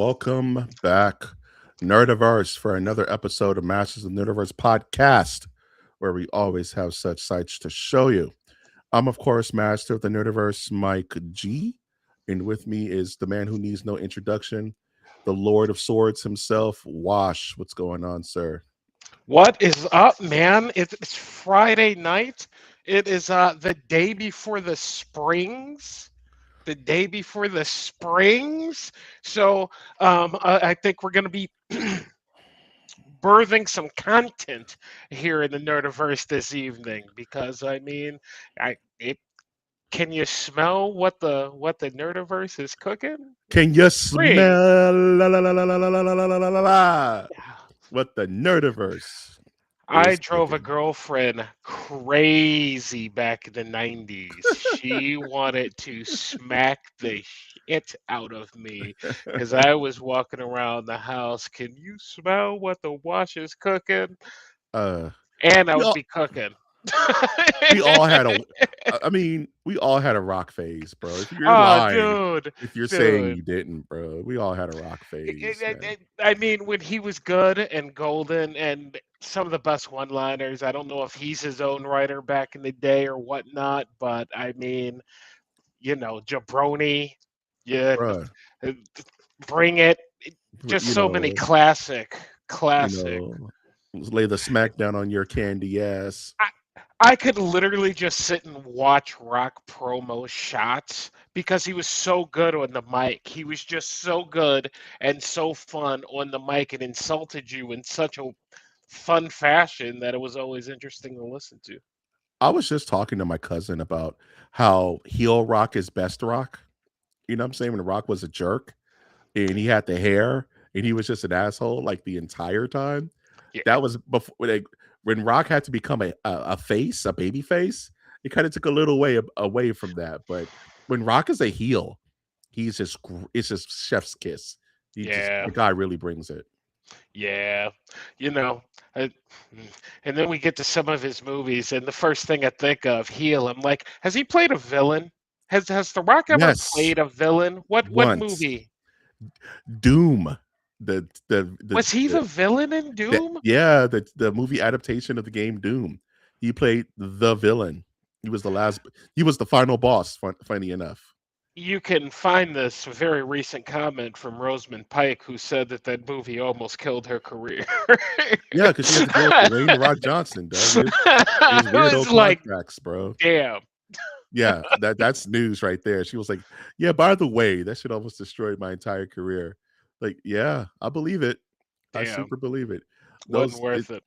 welcome back, Nerdiverse, for another episode of Masters of the Nerdiverse podcast, where we always have such sights to show you. I'm, of course, Master of the Nerdiverse, Mike G, and with me is the man who needs no introduction, the Lord of Swords himself, Wash. What's going on, sir? What is up, man? It's Friday night. It is the day before the springs. The day before the springs. So I think we're going to be birthing some content here in the Nerdiverse this evening because I mean, I it can you smell what the Nerdiverse is cooking? Can you Spring. smell what the Nerdiverse I is drove a cooking? girlfriend crazy back in the 90s. She wanted to smack the shit out of me because I was walking around the house. Can you smell what the wash is cooking? Uh, And I we would all be cooking. we all had a I mean, we all had a rock phase, bro. If you're Oh, lying, dude, if you're saying dude. you didn't, bro, we all had a rock phase, man. I mean, when he was good and golden and some of the best one-liners, I don't know if he's his own writer back in the day or whatnot, but I mean, Jabroni, yeah, Bruh, uh, Bring It, just you so many know, you classic. know, lay the smack down on your candy ass. I, I could literally just sit and watch Rock promo shots because he was so good on the mic. He was just so good and so fun on the mic and insulted you in such a fun fashion that it was always interesting to listen to. I was just talking to my cousin about how heel rock is best rock. You know what I'm saying? When Rock was a jerk and he had the hair and he was just an asshole like the entire time. Yeah, That was before when Rock had to become a face, a baby face. It kind of took a little way away from that. But when Rock is a heel, it's just chef's kiss. yeah, The guy really brings it. yeah. You know, uh, and then we get to some of his movies, and the first thing I think of, heel. I'm like, has he played a villain? Has The Rock ever Yes, played a villain? What once movie? Doom, the Was he the villain in Doom? yeah, the movie adaptation of the game Doom. He played the villain. He was the last. He was the final boss. Funny enough. You can find this very recent comment from Rosamund Pike, who said that that movie almost killed her career. Yeah, because she had to deal with Dwayne the Rock Johnson, dog. His I weirdo was like, contracts, bro. damn. Yeah, that's news right there. She was like, "Yeah, by the way, that shit almost destroyed my entire career." Like, yeah, I believe it. I Damn. super believe it. Wasn't Those, it, worth it.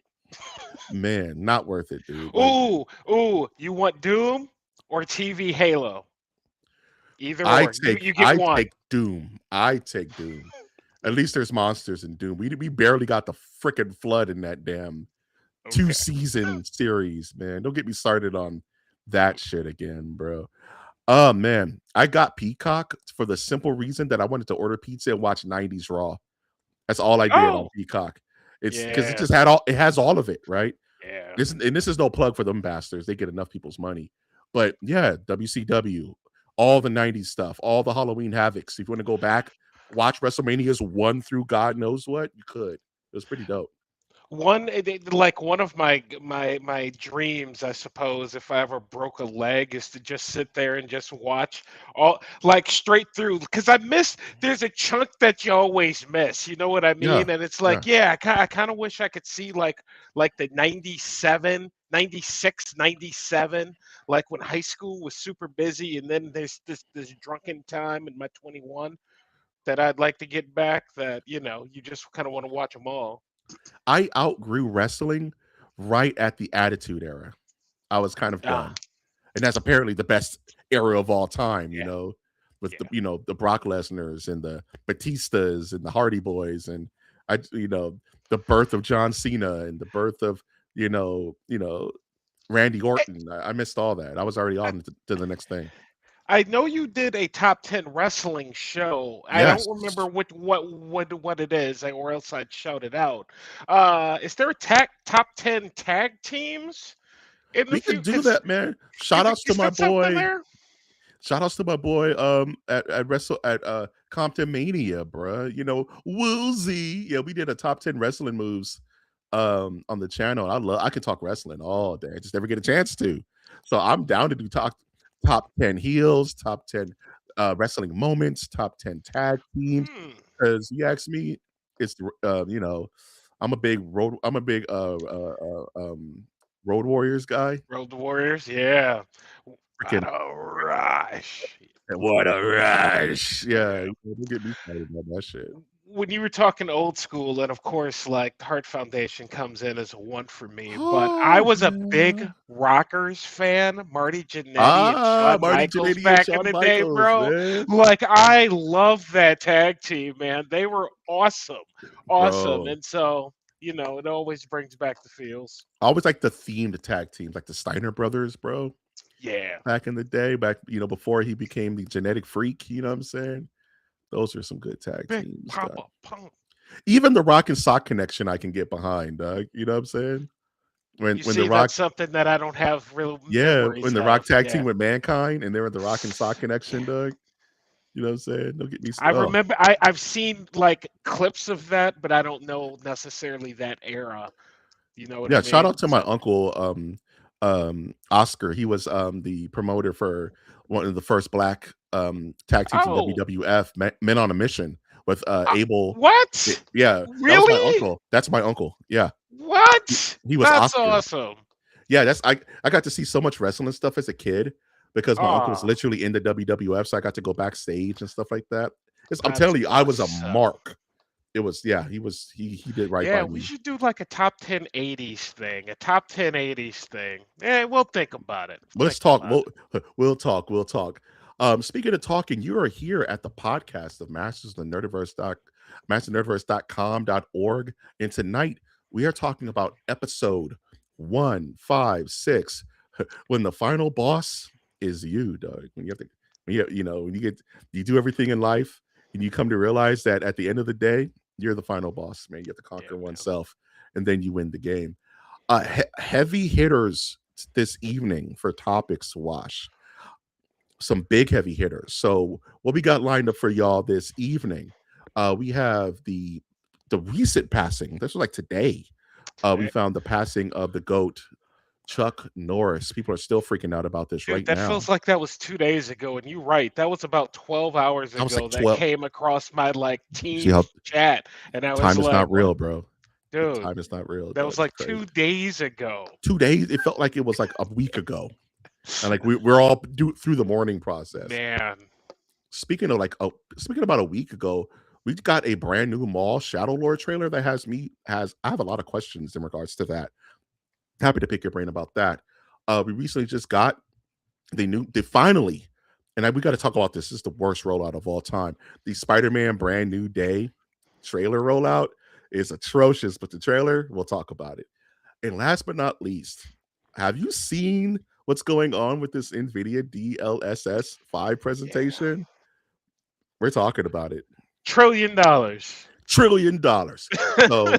man, not worth it, dude. Like, Ooh, you want Doom or TV Halo? Either or. You get I one. take Doom. I take Doom. At least there's monsters in Doom. We barely got the freaking flood in that damn two Okay. season series, man. Don't get me started on that shit again, bro. Oh man, I got Peacock for the simple reason that I wanted to order pizza and watch 90s Raw. That's all I did on Oh, Peacock. It's because yeah, it has all of it, right? yeah. This is no plug for them bastards. They get enough people's money. But yeah, WCW, all the 90s stuff, all the Halloween Havocs. If you want to go back, watch WrestleManias 1 through God knows what, you could. It was pretty dope. Like one of my dreams, I suppose, if I ever broke a leg, is to just sit there and just watch all like straight through. Because I miss there's a chunk that you always miss. You know what I Yeah. mean? And it's Yeah. like, yeah, I kind of wish I could see like the 97, 96, 97, like when high school was super busy, and then there's this drunken time in my 21 that I'd like to get back. That you just kind of want to watch them all. I outgrew wrestling right at the Attitude Era. I was kind of Ah, done. And that's apparently the best era of all time, yeah, with yeah. the Brock Lesnar's and the Batistas and the Hardy Boys and the birth of John Cena and the birth of Randy Orton. I missed all that. I was already on to the next thing. I know you did a top 10 wrestling show. I don't Yes, remember what it is, or else I'd shout it out. Is there a top 10 tag teams in the we could few? do that, man. Shout outs to Is my that something boy. there? Shout outs to my boy at Wrestle at Compton Mania, bruh. You know, Woozy. Yeah, we did a top 10 wrestling moves on the channel. I could talk wrestling all day. I just never get a chance to. So I'm down to do top 10 heels, top 10 wrestling moments, top 10 tag teams. Hmm. Because you ask me, it's you know, I'm a big Road Warriors guy. Road Warriors, yeah. What Freaking a rush. what a rush. Yeah, Yeah. don't get me started about that shit. When you were talking old school, and of course, like the Heart Foundation comes in as a one for me, but I Oh, was a big yeah. Rockers fan, Marty Jannetty and Shawn Marty Michaels Jannetty and back in Shawn the day, Michaels, bro. man. Like I love that tag team, man. They were awesome, awesome, Bro. and so it always brings back the feels. I always like the themed tag teams, like the Steiner brothers, bro. Yeah, Back in the day, before he became the genetic freak, you know what I'm saying? Those are some good tag Big teams, dog. Papa Pump. Even the Rock and Sock connection I can get behind, dog. You know what I'm saying? You When the see, Rock that's something that I don't have real yeah, when memories the Rock of. tag Yeah. team with Mankind and they were the Rock and Sock Yeah. connection, dog. You know what I'm saying? Don't get me I oh. remember I've seen like clips of that, but I don't know necessarily that era. You know what I Yeah, shout mean? out to my So, uncle, Oscar. He was the promoter for one of the first black tag teams in oh, WWF, Men on a Mission with Abel. what? Yeah, that was my Really? uncle. That's my uncle. Yeah. He, What? he was That's Oscar. awesome. Yeah, I got to see so much wrestling stuff as a kid because my uncle was Ah, literally in the WWF, so I got to go backstage and stuff like that. I'm that's telling you, I was a awesome. mark. It was yeah, he did right Yeah, by we me. should do like a top 10 80s thing, a top 10 80s thing. Yeah, we'll think about it. Let's Think talk. about it. We'll talk. We'll talk. Speaking of talking, you are here at the podcast of mastersnerdiverse.com.org. And tonight we are talking about episode 156. When the final boss is you, Doug. When you have to when you do everything in life and you come to realize that at the end of the day, you're the final boss, man. You have to Yeah, conquer man. oneself and then you win the game. Heavy hitters this evening for topics to wash. Some big heavy hitters. So what we got lined up for y'all this evening? We have the recent passing. This was like today. We Today. found the passing of the GOAT, Chuck Norris. People are still freaking out about this Dude, right that now. feels like that was 2 days ago, and you're right. That was about 12 hours I was ago like that 12. came across my like See team how chat, and I was time is like, not "What, real, bro. dude? Time is not real, That dog. was It's like crazy. 2 days ago." 2 days. It felt like it was like a week ago. And like we're all through the mourning process. Man, Speaking about a week ago, we got a brand new Mall Shadow Lord trailer that has I have a lot of questions in regards to that. Happy to pick your brain about that. We recently just got the finally, we got to talk about this. This is the worst rollout of all time. The Spider-Man Brand New Day trailer rollout is atrocious, but the trailer, we'll talk about it. And last but not least, have you seen what's going on with this NVIDIA DLSS 5 yeah, presentation? We're talking about it. $1 trillion. $1 trillion. So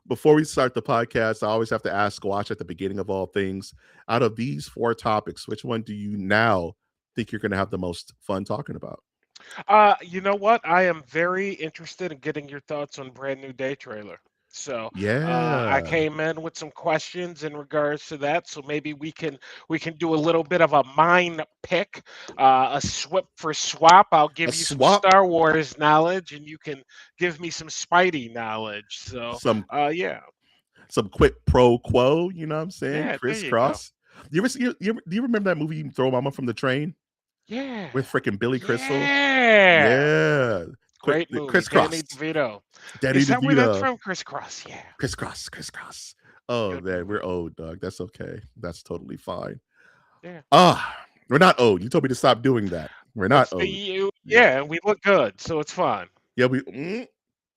before we start the podcast, I always have to ask Watch at the beginning of all things. Out of these four topics, which one do you now think you're going to have the most fun talking about? You know what? I am very interested in getting your thoughts on Brand New Day trailer. So I Yeah, came in with some questions in regards to that. So maybe we can do a little bit of a mind pick, a swip for swap. I'll a give you some swap, Star Wars knowledge, and you can give me some Spidey knowledge. So some yeah, some quick pro quo. You know what I'm saying? yeah, there you go. Crisscross. Do you remember that movie Throw Mama from the Train Yeah, with freaking Billy Crystal? yeah. Yeah, quick Great movie, Danny crisscross. DeVito. Danny Is that where that's DeVito. from? Crisscross. Yeah, Crisscross. Oh good man, we're movie. old, dog. That's okay. That's totally fine. Yeah. We're not old. You told me to stop doing that. We're not It's the old. you Yeah. yeah, and we look good, so it's fine. Yeah, hmm?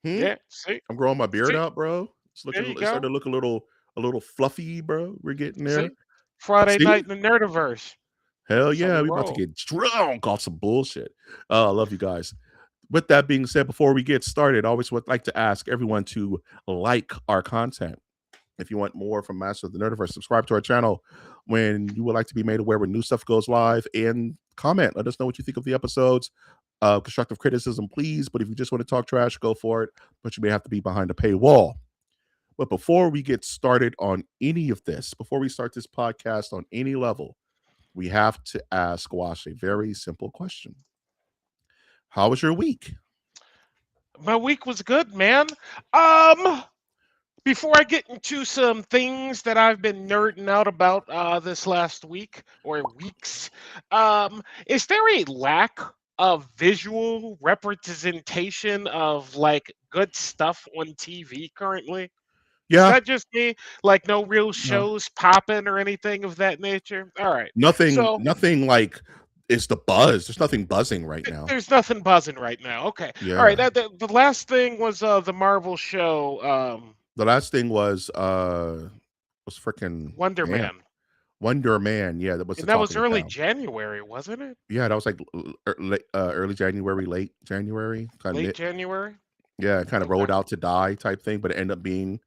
Yeah, see? I'm growing my beard See? out, bro. There you It's starting go. to look a little fluffy, bro. We're getting there. See? Friday See? night in the Nerdiverse. Hell That's how yeah, we we about to roll. get drunk off some bullshit. I love you guys. With that being said, before we get started, I always would like to ask everyone to like our content. If you want more from Master of the Nerdiverse, subscribe to our channel when you would like to be made aware when new stuff goes live and comment. Let us know what you think of the episodes. Constructive criticism, please. But if you just want to talk trash, go for it. But you may have to be behind a paywall. But before we get started on any of this, before we start this podcast on any level, we have to ask Wash a very simple question. How was your week? My week was good, man. Um, Before I get into some things that I've been nerding out about this last week or weeks, is there a lack of visual representation of like good stuff on TV currently? Is Yeah, that just me? Like no real no, shows popping or anything of that nature? All right. nothing, So nothing like it's the buzz. There's nothing buzzing right now. there's nothing buzzing right now. Okay. All right. Yeah, The last thing was the Marvel show the last thing was freaking Wonder damn Man. Wonder Man. Yeah, that was the And that talk was of the early town. January, wasn't it? Yeah, that was like early January, late January, kind of Late January? yeah, kind of Okay. rolled out to die type thing, but it ended up being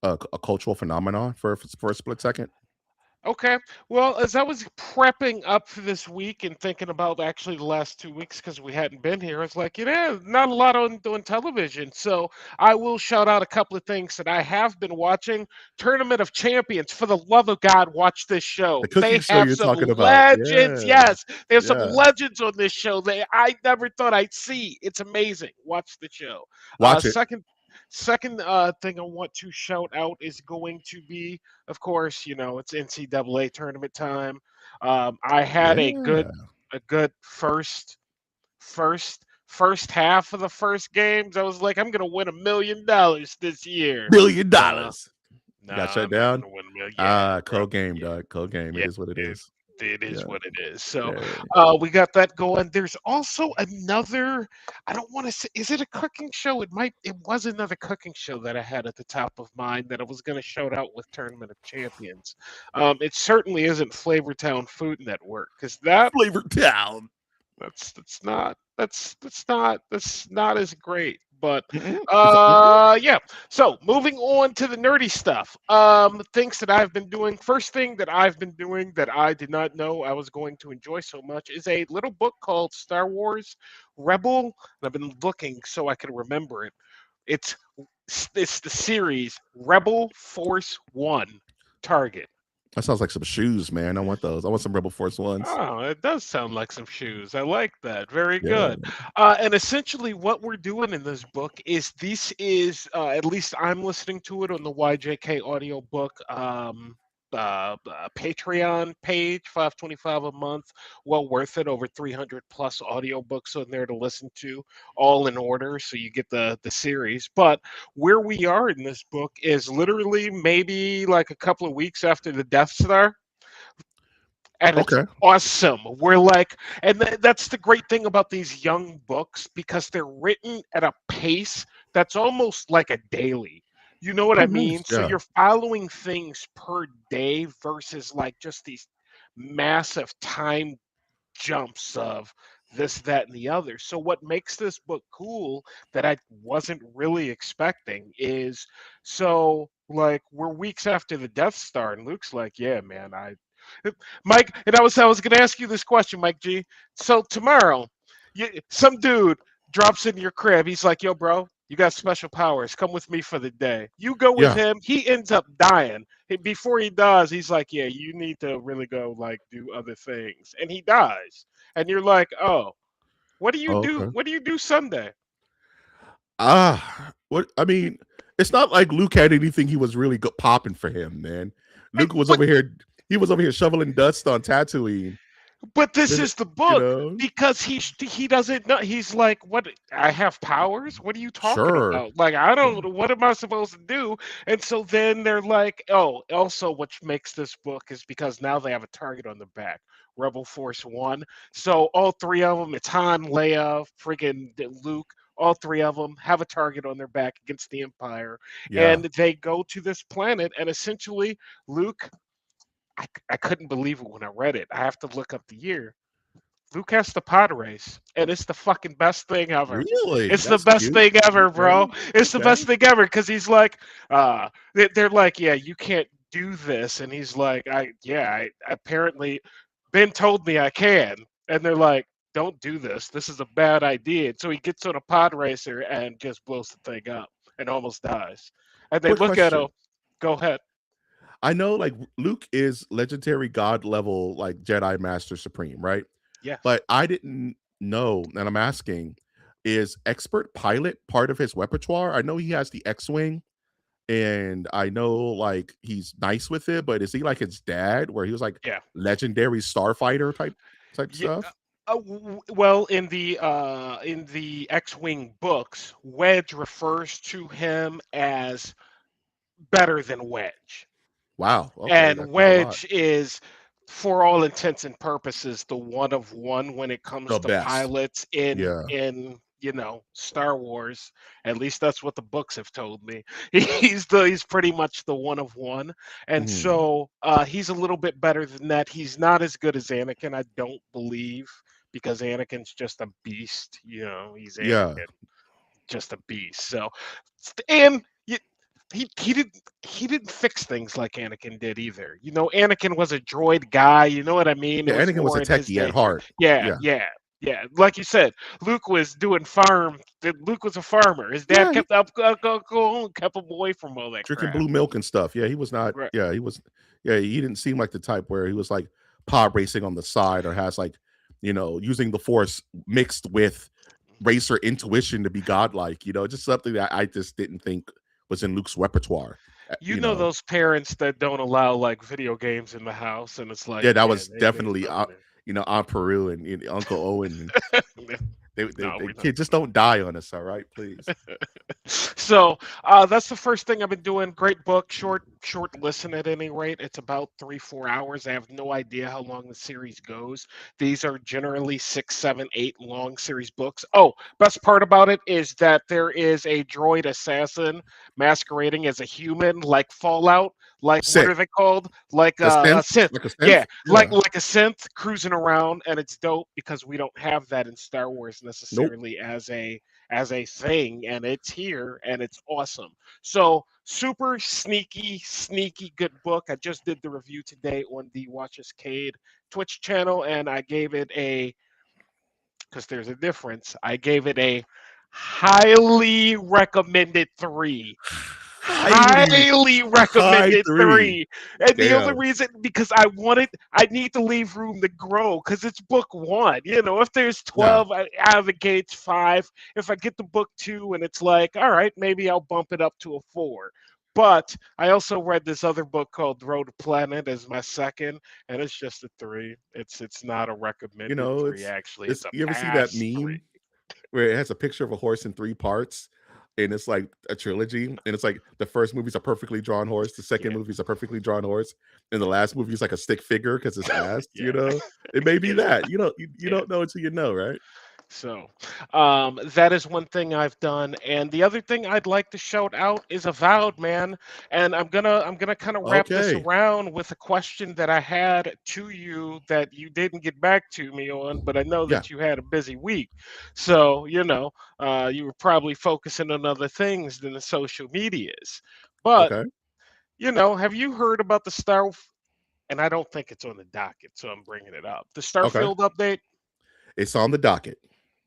a cultural phenomenon for a split second. Okay. Well, as I was prepping up for this week and thinking about actually the last 2 weeks because we hadn't been here, I was like, not a lot on television. So I will shout out a couple of things that I have been watching. Tournament of Champions. For the love of God, watch this show. The cooking They show have you're some talking about, legends. yeah, Yes, they have some yeah. legends on this show that I never thought I'd see. It's amazing. Watch the show. Watch it. Second thing I want to shout out is going to be, of course, it's NCAA tournament time. I had Yeah, a good first half of the first games. I was like, I'm gonna win $1 million this year. billion Nah, dollars. You got nah, shut I'm not down. gonna win a million. Yeah, Ah, bro. cold game, Yeah, dog. Cold game. It yeah. is what it It, is. it is Yeah, what it is. So yeah. we got that going. There's also another. I don't want to say. Is it a cooking show? It might. It was another cooking show that I had at the top of mind that I was going to shout out with Tournament of Champions. It certainly isn't Flavortown Food Network because Flavor Town. that's not as great. But Mm-mm. Is it? Mm-mm. yeah. So moving on to the nerdy stuff. Things that I've been doing. First thing that I've been doing that I did not know I was going to enjoy so much is a little book called Star Wars Rebel. And I've been looking so I can remember it. It's it's the series Rebel Force One Target. That sounds like some shoes, man. I want those. I want some Rebel Force ones. Oh, it does sound like some shoes. I like that. Very Yeah. good. And essentially, what we're doing in this book is at least I'm listening to it on the YJK audiobook Patreon page, 525 a month. Well worth it. Over 300 plus audiobooks on there to listen to, all in order, so you get the series. But where we are in this book is literally maybe like a couple of weeks after the Death Star, and it's Okay. awesome. We're like, and that's the great thing about these young books because they're written at a pace that's almost like a daily. You know what Oh, I nice. mean? So Yeah. you're following things per day versus like just these massive time jumps of this, that, and the other. So what makes this book cool that I wasn't really expecting is so like we're weeks after the Death Star, and Luke's like, "Yeah, man, Mike," and I was gonna ask you this question, Mike G. So tomorrow, some dude drops in your crib. He's like, "Yo, bro, you got special powers. Come with me for the day." You go with Yeah. him. He ends up dying. Before he does, he's like, "Yeah, you need to really go like do other things," and he dies. And you're like, "Oh, what do you Oh, do? okay. What do you do Sunday?" What I mean, it's not like Luke had anything he was really popping for him, man. And Luke was but over here. He was over here shoveling dust on Tatooine. But this Then, is the you book know, because he doesn't know. He's like, "What? I have powers? What are you talking sure. about? Like, I don't. What am I supposed to do?" And so then they're like, "Oh, also, what makes this book is because now they have a target on the back, Rebel Force One. So all three of them, it's Han, Leia, friggin' Luke." All three of them have a target on their back against the Empire, Yeah. and they go to this planet. And essentially, Luke, I couldn't believe it when I read it. I have to look up the year. Luke has the pod race, and it's the fucking best thing ever. Really? It's the That's best cute. thing ever, Okay. bro. It's the Okay. best thing ever because he's like, they're like, yeah, you can't do this, and he's like, I apparently Ben told me I can. and they're like, "Don't do this. This is a bad idea." And so he gets on a pod racer and just blows the thing up and almost dies. And they Quick look at question. him. Go ahead. I know like Luke is legendary god level like Jedi Master Supreme, right? Yes. But I didn't know, and I'm asking, is expert pilot part of his repertoire? I know he has the X-wing, and I know like he's nice with it, but is he like his dad, where he was like Yeah. legendary starfighter type Yeah. stuff? Well, in the X-wing books, Wedge refers to him as better than Wedge. Wow. Okay, And that says a lot. Wedge is, for all intents and purposes, the one of one when it comes The to best. pilots Yeah. in Star Wars. At least that's what the books have told me. He's pretty much the one of one, and Mhm. so he's a little bit better than that. He's not as good as Anakin, I don't believe, because Anakin's just a beast. He's Yeah. Anakin, just a beast. So, and he didn't fix things like Anakin did either. Anakin was a droid guy. You know what I mean? It Yeah, was Anakin was more a in his techie at nature. heart. Yeah, Yeah. yeah, yeah. Like you said, Luke was doing farm. Luke was a farmer. His dad Yeah, kept up, kept him away from all that drinking crap. blue milk and stuff. Yeah, he was not. Right. Yeah, he was. Yeah, he didn't seem like the type where he was like pod racing on the side or has like, using the force mixed with racer intuition to be godlike. Just something that I just didn't think was in Luke's repertoire. You know those parents that don't allow like video games in the house, and it's like, Yeah, that man, was there's definitely something Aunt Peru and, Uncle Owen. there. No, They we're not. kid just don't die on us, all right, please. So that's the first thing I've been doing. Great book, short listen at any rate. It's about 3-4 hours. I have no idea how long the series goes. These are generally 6, 7, 8 long series books. Oh, best part about it is that there is a droid assassin masquerading as a human, like Fallout. Like, what Sick. are they called? Like A a synth, synth. like a synth. Yeah, Yeah. like a synth cruising around, and it's dope because we don't have that in Star Wars Nope. necessarily as a thing, and it's here and it's awesome. So super sneaky good book. I just did the review today on the Watches Cade Twitch channel, and I gave it a, because there's a difference, I gave it a highly recommended 3. Highly Highly high recommended 3. 3. And the only Damn. reason, because I need to leave room to grow because it's book 1. If there's Yeah. 12 out of the gates, 5. If I get the book 2 and it's like, all right, maybe I'll bump it up to a 4. But I also read this other book called Road to Planet as my second, and it's just a 3. It's not a recommended 3, actually. It's It's a you ever see that pass 3. meme where it has a picture of a horse in 3 parts, and it's like a trilogy, and it's like the first movie's a perfectly drawn horse, the second Yeah. movie's a perfectly drawn horse, and the last movie is like a stick figure because it's ass, Yeah. It may be Yeah. that. You Yeah. don't know until you know, right? So, that is one thing I've done, and the other thing I'd like to shout out is Avowed, man. And I'm gonna kind of wrap this Okay. around with a question that I had to you that you didn't get back to me on, but I know Yeah. that you had a busy week, so you were probably focusing on other things than the social medias. But Okay. have you heard about the Star? And I don't think it's on the docket, so I'm bringing it up. The Okay. Starfield update. It's on the docket.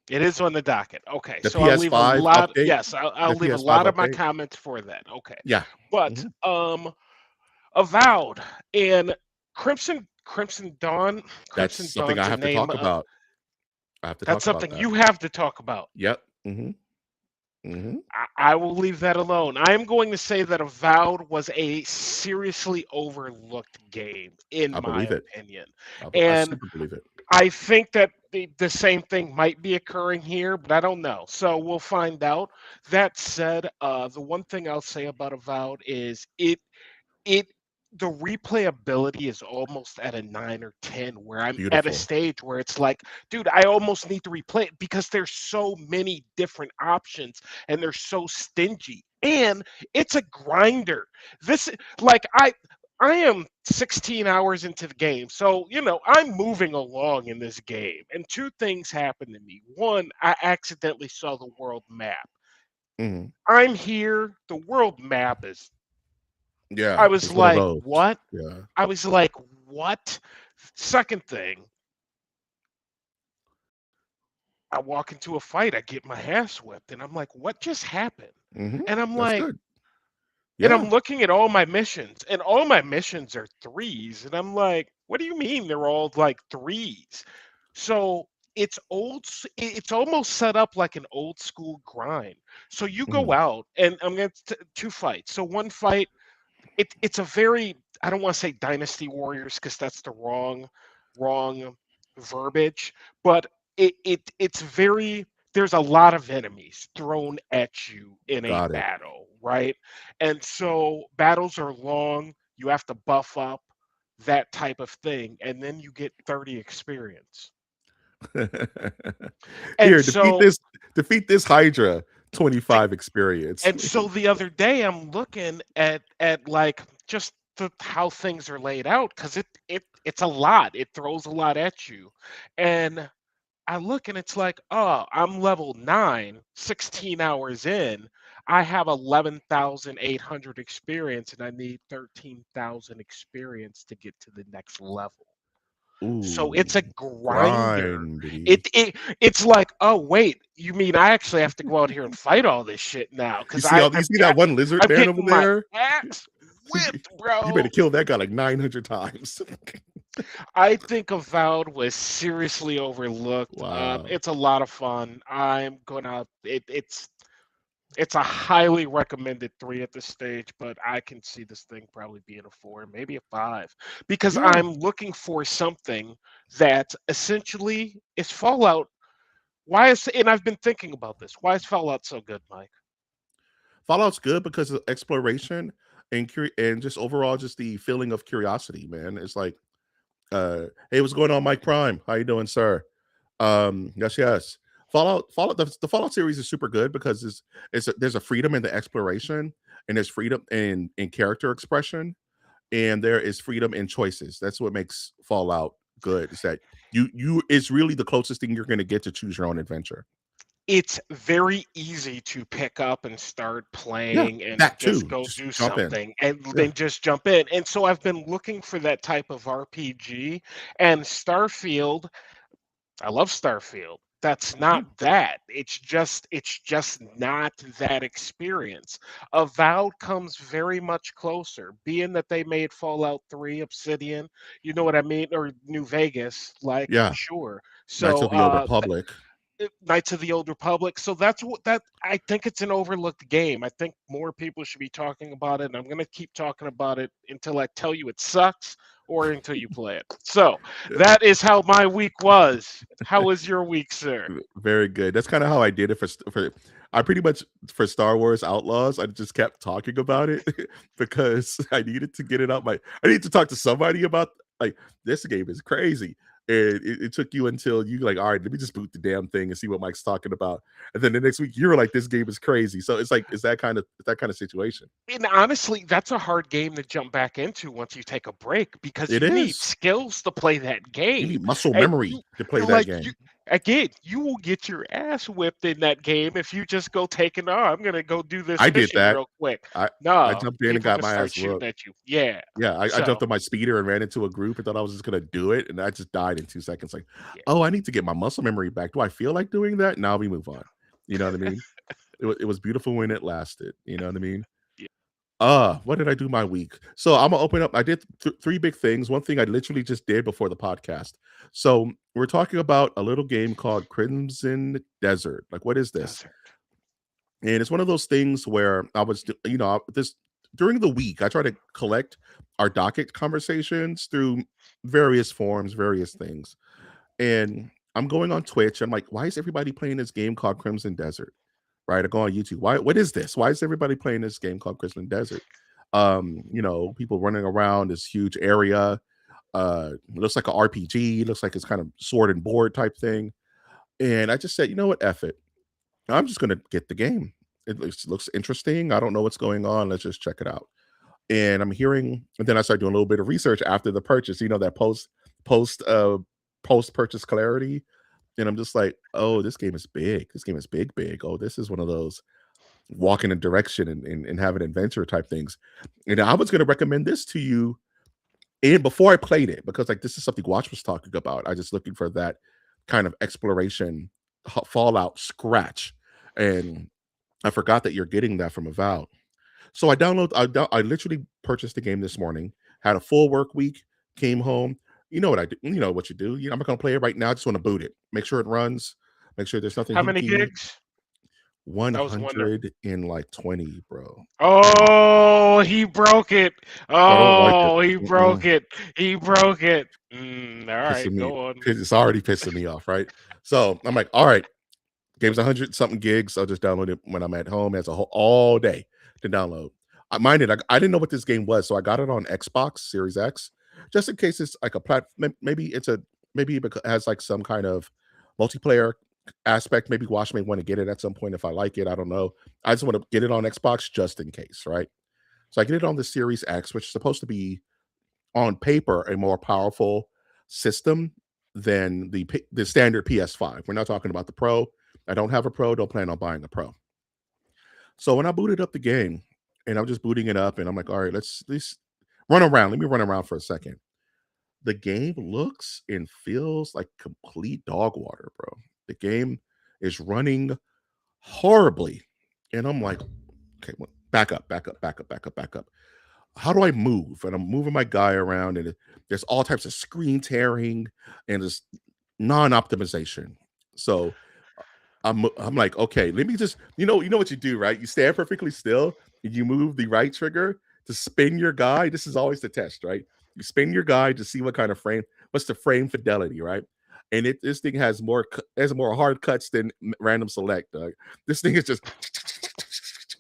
It is on the docket. Okay, The so I'll leave a PS5 lot. update. Yes, I'll The leave a PS5 lot of my update. comments for that. Okay, Yeah. but Mhm. Avowed and Crimson Dawn. That's Crimson something I Dawn's a have to name. talk about. I have to That's talk about something that. you have to talk about. Yep. Mhm. Mhm. I will leave that alone. I am going to say that Avowed was a seriously overlooked game, in I my believe it. opinion, I and super believe it. I think that the same thing might be occurring here, but I don't know. So we'll find out. That said, the one thing I'll say about Avowed is it the replayability is almost at a 9 or 10, where I'm at a Beautiful. stage where it's like, dude, I almost need to replay it because there's so many different options and they're so stingy. And it's a grinder. This like I am 16 hours into the game. So, I'm moving along in this game. And two things happened to me. One, I accidentally saw the world map. Mhm. I'm here. The world map is, Yeah, I was it's one of like, those. what? Yeah. I was like, what? Second thing, I walk into a fight, I get my ass whipped, and I'm like, what just happened? Hmm. And I'm That's like, good. and Yeah. I'm looking at all my missions, and all my missions are threes. And I'm like, what do you mean they're all like threes? So it's almost set up like an old school grind. So you go Mhm. out, and I'm going to two fights. So one fight, it's a very, I don't want to say Dynasty Warriors because that's the wrong verbiage, but it's very, there's a lot of enemies thrown at you in a Got it. battle, right? And so battles are long, you have to buff up, that type of thing, and then you get 30 experience. And Here, defeat so this Hydra, the 25 experience. and so the other day I'm looking at like just how things are laid out, because it's a lot. It throws a lot at you. And I look and it's like, oh, I'm level 9, 16 hours in. I have 11,800 experience and I need 13,000 experience to get to the next level. So Ooh, it's a grinder. grindy. It's like, oh wait, you mean I actually have to go out here and fight all this shit now? You Because see all you see that one lizard I'm man over getting my there? ass You whipped, you better bro. kill that guy like 900 times. I think Avowed was seriously overlooked. Wow. It's a lot of fun. I'm gonna it's a highly recommended 3 at this stage, but I can see this thing probably being a 4, maybe a 5, because Yeah. I'm looking for something that essentially is Fallout. Why is, and I've been thinking about this. Why is Fallout so good, Mike? Fallout's good because of exploration and just overall just the feeling of curiosity, man. It's like, hey, what's going on, Mike Prime? How you doing, sir? Yes, yes. Fallout, the Fallout series is super good because there's a freedom in the exploration, and there's freedom in character expression, and there is freedom in choices. That's what makes Fallout good. Is that you it's really the closest thing you're going to get to choose your own adventure. It's very easy to pick up and start Yeah, playing and that just too. go Just do jump in. something and Yeah. then just jump in. And so I've been looking for that type of RPG, and Starfield, I love Starfield. That's Yeah. not that. It's just not that experience. Avowed comes very much closer, being that they made Fallout 3 Obsidian, you know what I mean, or New Vegas, like Yeah. sure. Knights So of the Old Republic. Knights of the Old Republic. So that's what that I think it's an overlooked game. I think more people should be talking about it, and I'm going to keep talking about it until I tell you it sucks or until you play it. So that is how my week was. How was your week, sir? Very good. That's kind of how I did it for I pretty much for Star Wars Outlaws. I just kept talking about it because I needed to get it out. I need to talk to somebody about like this game is crazy. And it took you until you like, all right, let me just boot the damn thing and see what Mike's talking about. And then the next week you were like, this game is crazy. So it's like it's that kind of situation. And honestly, that's a hard game to jump back into once you take a break, because It you need is. skills to play that You game. need muscle And memory you to play that like you game. again, you will get your ass whipped in that game if you just go taking, oh, I'm gonna go do this I did mission that. real quick. I I No, jumped in and people got just my start ass shooting whooped. at you. Yeah. Yeah, I So jumped on my speeder and ran into a group and thought I was just gonna do it, and I just died in 2 seconds. Like, yeah. oh, I need to get my muscle memory back. Do I feel like doing that? Now we move on. You know what I mean? It was beautiful when it lasted. You know what I mean? Yeah. What did I do my week? So I'm gonna open up. I did three big things. One thing I literally just did before the podcast. So we're talking about a little game called Crimson Desert. Like, what is this? Desert. And it's one of those things where I was, this during the week, I try to collect our docket conversations through various forms, various things. And I'm going on Twitch. I'm like, why is everybody playing this game called Crimson Desert? Right? I go on YouTube. What is this? Why is everybody playing this game called Crimson Desert? People running around this huge area. It looks like an RPG, looks like it's kind of sword and board type thing. And I just said, you know what, F it. I'm just gonna get the game. It looks interesting. I don't know what's going on. Let's just check it out. And I'm hearing, and then I started doing a little bit of research after the purchase. You know that post post purchase clarity, and I'm just like, oh, this game is big. This game is big, big. Oh, this is one of those walk in a direction and have an adventure type things. And I was going to recommend this to you, and before I played it, because like this is something Watch was talking about. I just looking for that kind of exploration Fallout Scratch, and I forgot that you're getting that from Avowed. So I literally purchased the game this morning, had a full work week, came home. You know what I do? You know what you do. I'm not gonna play it right now. I just want to boot it, make sure it runs, make sure there's nothing How many hinky. gigs? I was wondering. 100 in like 20, bro. Oh, he broke it. I don't like it. Oh, he broke Mm-mm. it. He broke it. All Pissing right, me. go on. It's already pissing me off, right? So I'm like, all right, game's 100 something gigs. I'll just download it when I'm at home. As a whole all day to download. I didn't know what this game was, so I got it on Xbox Series X, just in case it's like a maybe maybe it has like some kind of multiplayer aspect. Maybe Wash may want to get it at some point if I like it. I don't know. I just want to get it on Xbox just in case, right? So I get it on the Series X, which is supposed to be on paper a more powerful system than the standard PS5. We're not talking about the Pro. I don't have a Pro. Don't plan on buying a Pro. So when I booted up the game, and I'm just booting it up, and I'm like, all right, let's at least run around. Let me run around for a second. The game looks and feels like complete dog water, bro. The game is running horribly, and I'm like, okay, well, back up, back up, back up, back up, back up. How do I move? And I'm moving my guy around, and there's all types of screen tearing and there's non-optimization. So I'm like, okay, let me just you know what you do, right? You stand perfectly still and you move the right trigger to spin your guy. This is always the test, right? You spin your guy to see what kind of what's the frame fidelity, right? And this thing has more hard cuts than random select. This thing is just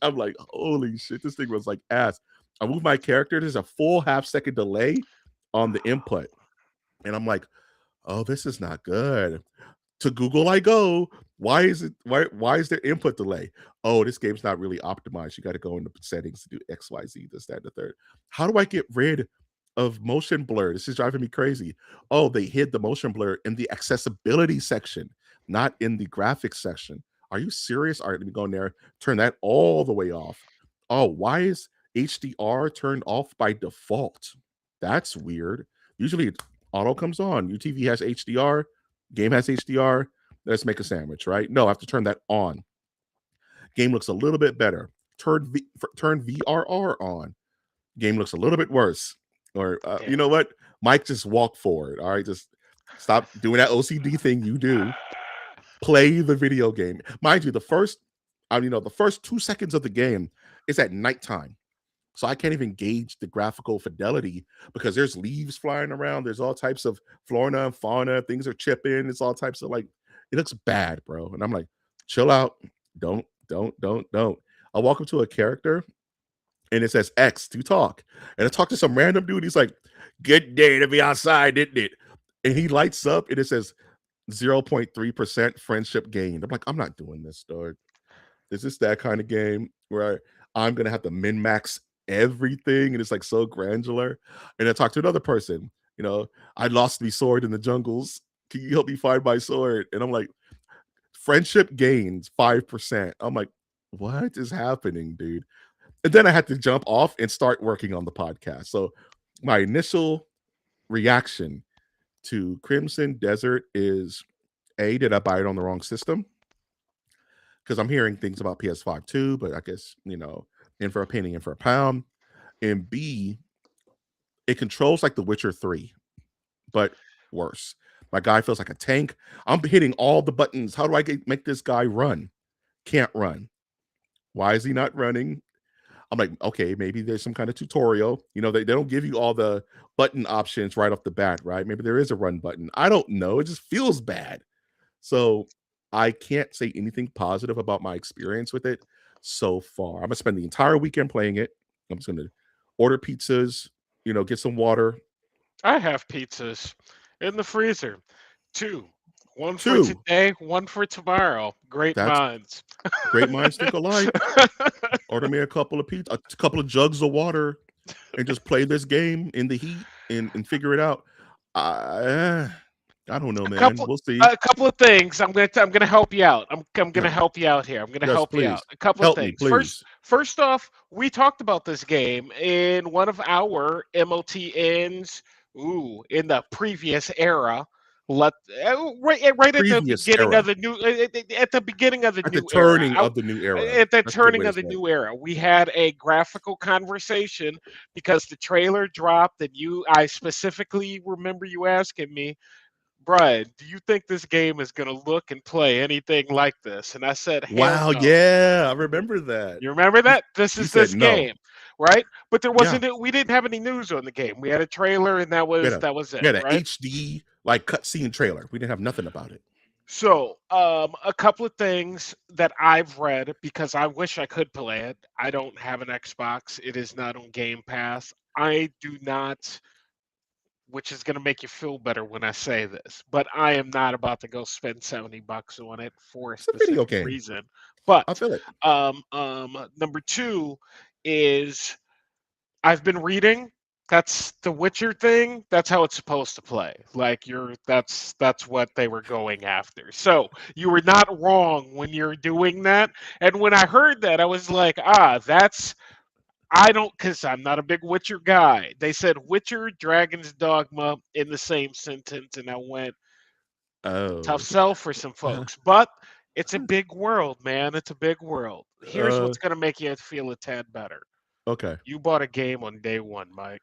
I'm like, holy shit, this thing was like ass. I move my character. There's a full half-second delay on the input. And I'm like, oh, this is not good. To Google I go. Why is there input delay? Oh, this game's not really optimized. You got to go into settings to do XYZ, this, that, and the third. How do I get rid of motion blur? This is driving me crazy. Oh, they hid the motion blur in the accessibility section, not in the graphics section. Are you serious? All right, let me go in there, turn that all the way off. Oh, why is HDR turned off by default? That's weird. Usually auto comes on. UTV has HDR, game has HDR. Let's make a sandwich, right? No, I have to turn that on. Game looks a little bit better. Turn VRR on. Game looks a little bit worse. Or you Damn. know what? Mike, just walk forward. All right, just stop doing that OCD thing you do. Play the video game. Mind you, the first 2 seconds of the game is at nighttime. So I can't even gauge the graphical fidelity because there's leaves flying around. There's all types of flora and fauna. Things are chipping. It's all types of it looks bad, bro. And I'm like, chill out. Don't. I walk up to a character and it says X to talk. And I talk to some random dude. He's like, good day to be outside, didn't it? And he lights up and it says 0.3% friendship gained. I'm like, I'm not doing this, dog. Is this that kind of game where I'm gonna have to min max everything and it's like so granular? And I talked to another person, I lost me sword in the jungles. Can you help me find my sword? And I'm like, friendship gains 5%. I'm like, what is happening, dude? And then I had to jump off and start working on the podcast. So my initial reaction to Crimson Desert is did I buy it on the wrong system? Because I'm hearing things about PS5 too, but I guess, in for a penny, in for a pound. And B, it controls like The Witcher 3, but worse. My guy feels like a tank. I'm hitting all the buttons. How do I make this guy run? Can't run. Why is he not running? I'm like, okay, maybe there's some kind of tutorial. They don't give you all the button options right off the bat, right? Maybe there is a run button. I don't know. It just feels bad. So I can't say anything positive about my experience with it so far. I'm gonna spend the entire weekend playing it. I'm just gonna order pizzas, get some water. I have pizzas in the freezer. Two. One for Two, today, one for tomorrow. Great that's minds. great minds think alike. Order me a couple of pizza, a couple of jugs of water, and just play this game in the heat and figure it out. I I don't know, a man. couple We'll see. a couple of things. I'm gonna help you out. I'm gonna Yeah. help you out here. I'm gonna Yes, help you out. please. A couple of Help me, things. First please. first off, we talked about this game in one of our MOTNs, in the previous era. let right at the Previous beginning era, of the new at the beginning of the at the new era. turning of the new era. At the That's a good way turning to of the say it. new era, we had a graphical conversation because the trailer dropped, and I specifically remember you asking me, Brian, do you think this game is going to look and play anything like this? And I said, hell Wow, no. yeah, I remember that. You remember You, that? This you is said this no. game, right? But there Yeah, wasn't. We didn't have any news on the game. We had a trailer, and we had a that was we it, had an right? HD like cutscene trailer. We didn't have nothing about it. So, a couple of things that I've read because I wish I could play it. I don't have an Xbox. It is not on Game Pass. I do not, which is going to make you feel better when I say this, but I am not about to go spend $70 on it for a It's a video specific game. reason. I But feel it. number two is I've been reading. That's the Witcher thing. That's how it's supposed to play. Like that's what they were going after. So you were not wrong when you're doing that. And when I heard that, I was like, that's I don't, because I'm not a big Witcher guy. They said Witcher, Dragon's Dogma in the same sentence, and I went, tough Oh, sell for some folks. But it's a big world, man. It's a big world. Here's uh, what's going to make you feel a tad better. okay. You bought a game on day one, Mike.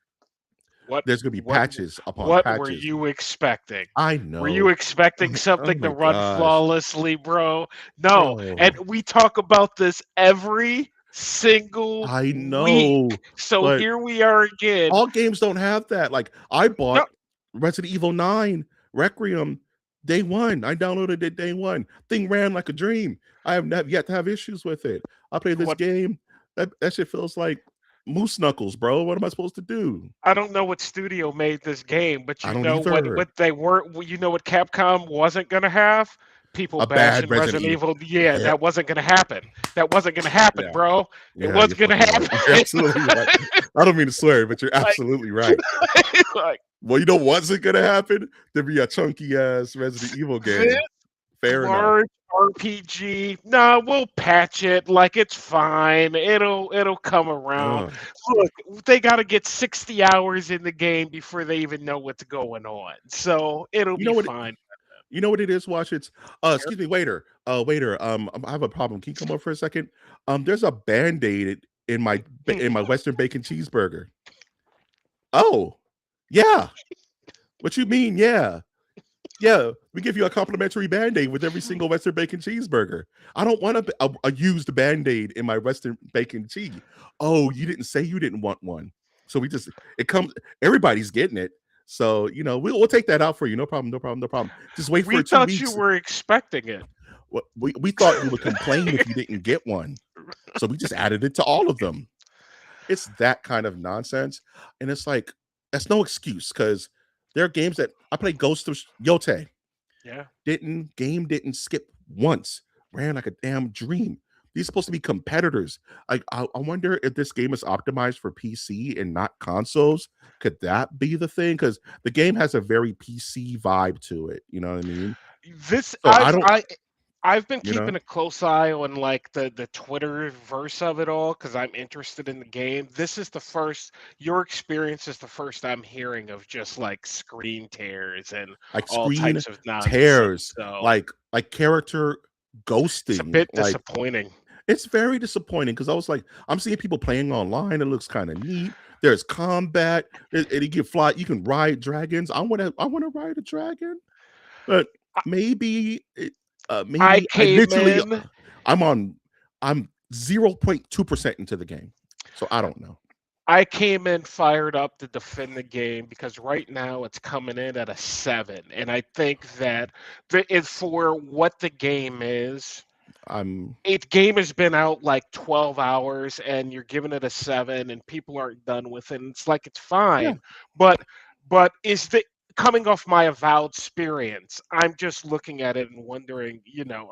What There's gonna be what patches upon what were patches. you expecting? I Were you know. expecting Oh something to my run gosh, flawlessly, bro? No. And bro. we talk about this every single I week. know, So but here we are again. all games don't have that. Like I bought No, Resident Evil 9 Requiem day one. I downloaded it day one. Thing ran like a dream. I have not yet to have issues with it. I played this what game. That shit feels like moose knuckles, bro. What am I supposed to do? I don't know what studio made this game, but I you don't know either. what they were. You know what Capcom wasn't gonna have? People A bad bashing Resident Resident Evil. Evil. Yeah, Yeah, that wasn't gonna happen. That wasn't gonna happen, yeah, bro. It yeah. You're wasn't gonna fucking right. happen. You're absolutely right. I don't mean to swear, but you're like, absolutely right. like Well, you know what's it gonna happen? There be a chunky ass Resident Evil this game. Fair enough. large RPG. Nah, we'll patch it. Like it's fine. It'll come around. Ugh. Look, they got to get 60 hours in the game before they even know what's going on. So it'll You be know what? fine. You know what it is? Watch it. Sure. Excuse me, waiter. Waiter. I have a problem. Can you come over for a second? There's a band-aid in my Western bacon cheeseburger. Oh, yeah. What you mean? Yeah. Yeah, we give you a complimentary Band-Aid with every single Western bacon cheeseburger. I don't want a used Band-Aid in my Western bacon cheese. Oh, you didn't say you didn't want one. So it comes, everybody's getting it. So, we'll take that out for you. No problem, no problem, no problem. Just wait We for 2 thought you weeks. were expecting it. We thought you would complain if you didn't get one. So we just added it to all of them. It's that kind of nonsense. And it's like, that's no excuse because there are games that I played Ghost of Yote. Yeah. Didn't skip once. Ran like a damn dream. These supposed to be competitors. I wonder if this game is optimized for PC and not consoles. Could that be the thing? Because the game has a very PC vibe to it. You know what I mean? This So I don't. I've been You know. keeping a close eye on like the Twitter verse of it all because I'm interested in the game. This is the first your experience is the first I'm hearing of just like screen tears and Like all screen types of nonsense. tears, So like character it's a ghosting. bit Like disappointing. it's very disappointing because I was like, I'm seeing people playing online. It looks kind of neat. There's combat, and you can fly. You can ride dragons. I want to ride a dragon, but I, I maybe came in I'm on, I'm 0.2% into the game, so I don't know. I came in fired up to defend the game because right now it's coming in at a 7, and I think that for what the game is. I'm Eighth game has been out like 12 hours and you're giving it a 7 and people aren't done with it. And it's like it's yeah. fine. But is the coming off my avowed experience, I'm just looking at it and wondering,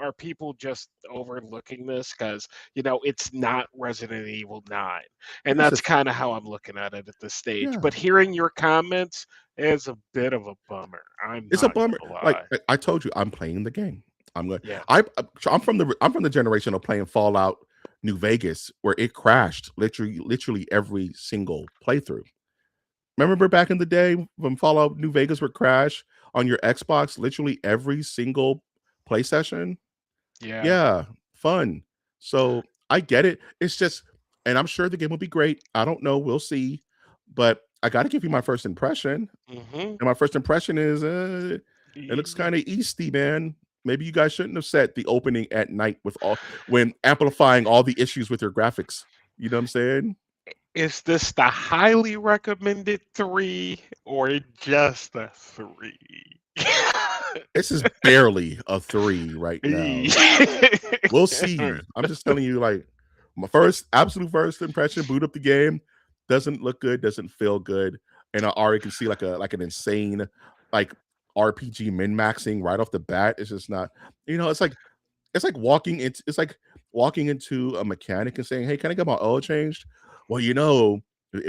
are people just overlooking this because, it's not Resident Evil 9. And Here's the that's kind of how I'm looking at it at this stage. yeah. But hearing your comments is a bit of a bummer. I'm It's a not bummer. gonna Like lie. I told you, I'm playing the game. I'm going. Yeah. I'm from the generation of playing Fallout New Vegas where it crashed literally every single playthrough. Remember back in the day when Fallout New Vegas would crash? on your Xbox literally every single play session. Yeah. Yeah, fun. So I get it. It's just, and I'm sure the game will be great. I don't know. We'll see. But I got to give you my first impression. Mm-hmm. And my first impression is it looks kind of easty, man. Maybe you guys shouldn't have set the opening at night with all when amplifying all the issues with your graphics. You know what I'm saying? Is this the highly recommended 3 or just a 3? This is barely a 3 right now. We'll see. I'm just telling you, like, my first absolute first impression, boot up the game, doesn't look good, doesn't feel good. And I already can see like an insane like RPG min-maxing right off the bat. It's just not, it's like walking into a mechanic and saying, "Hey, can I get my oil changed?" Well,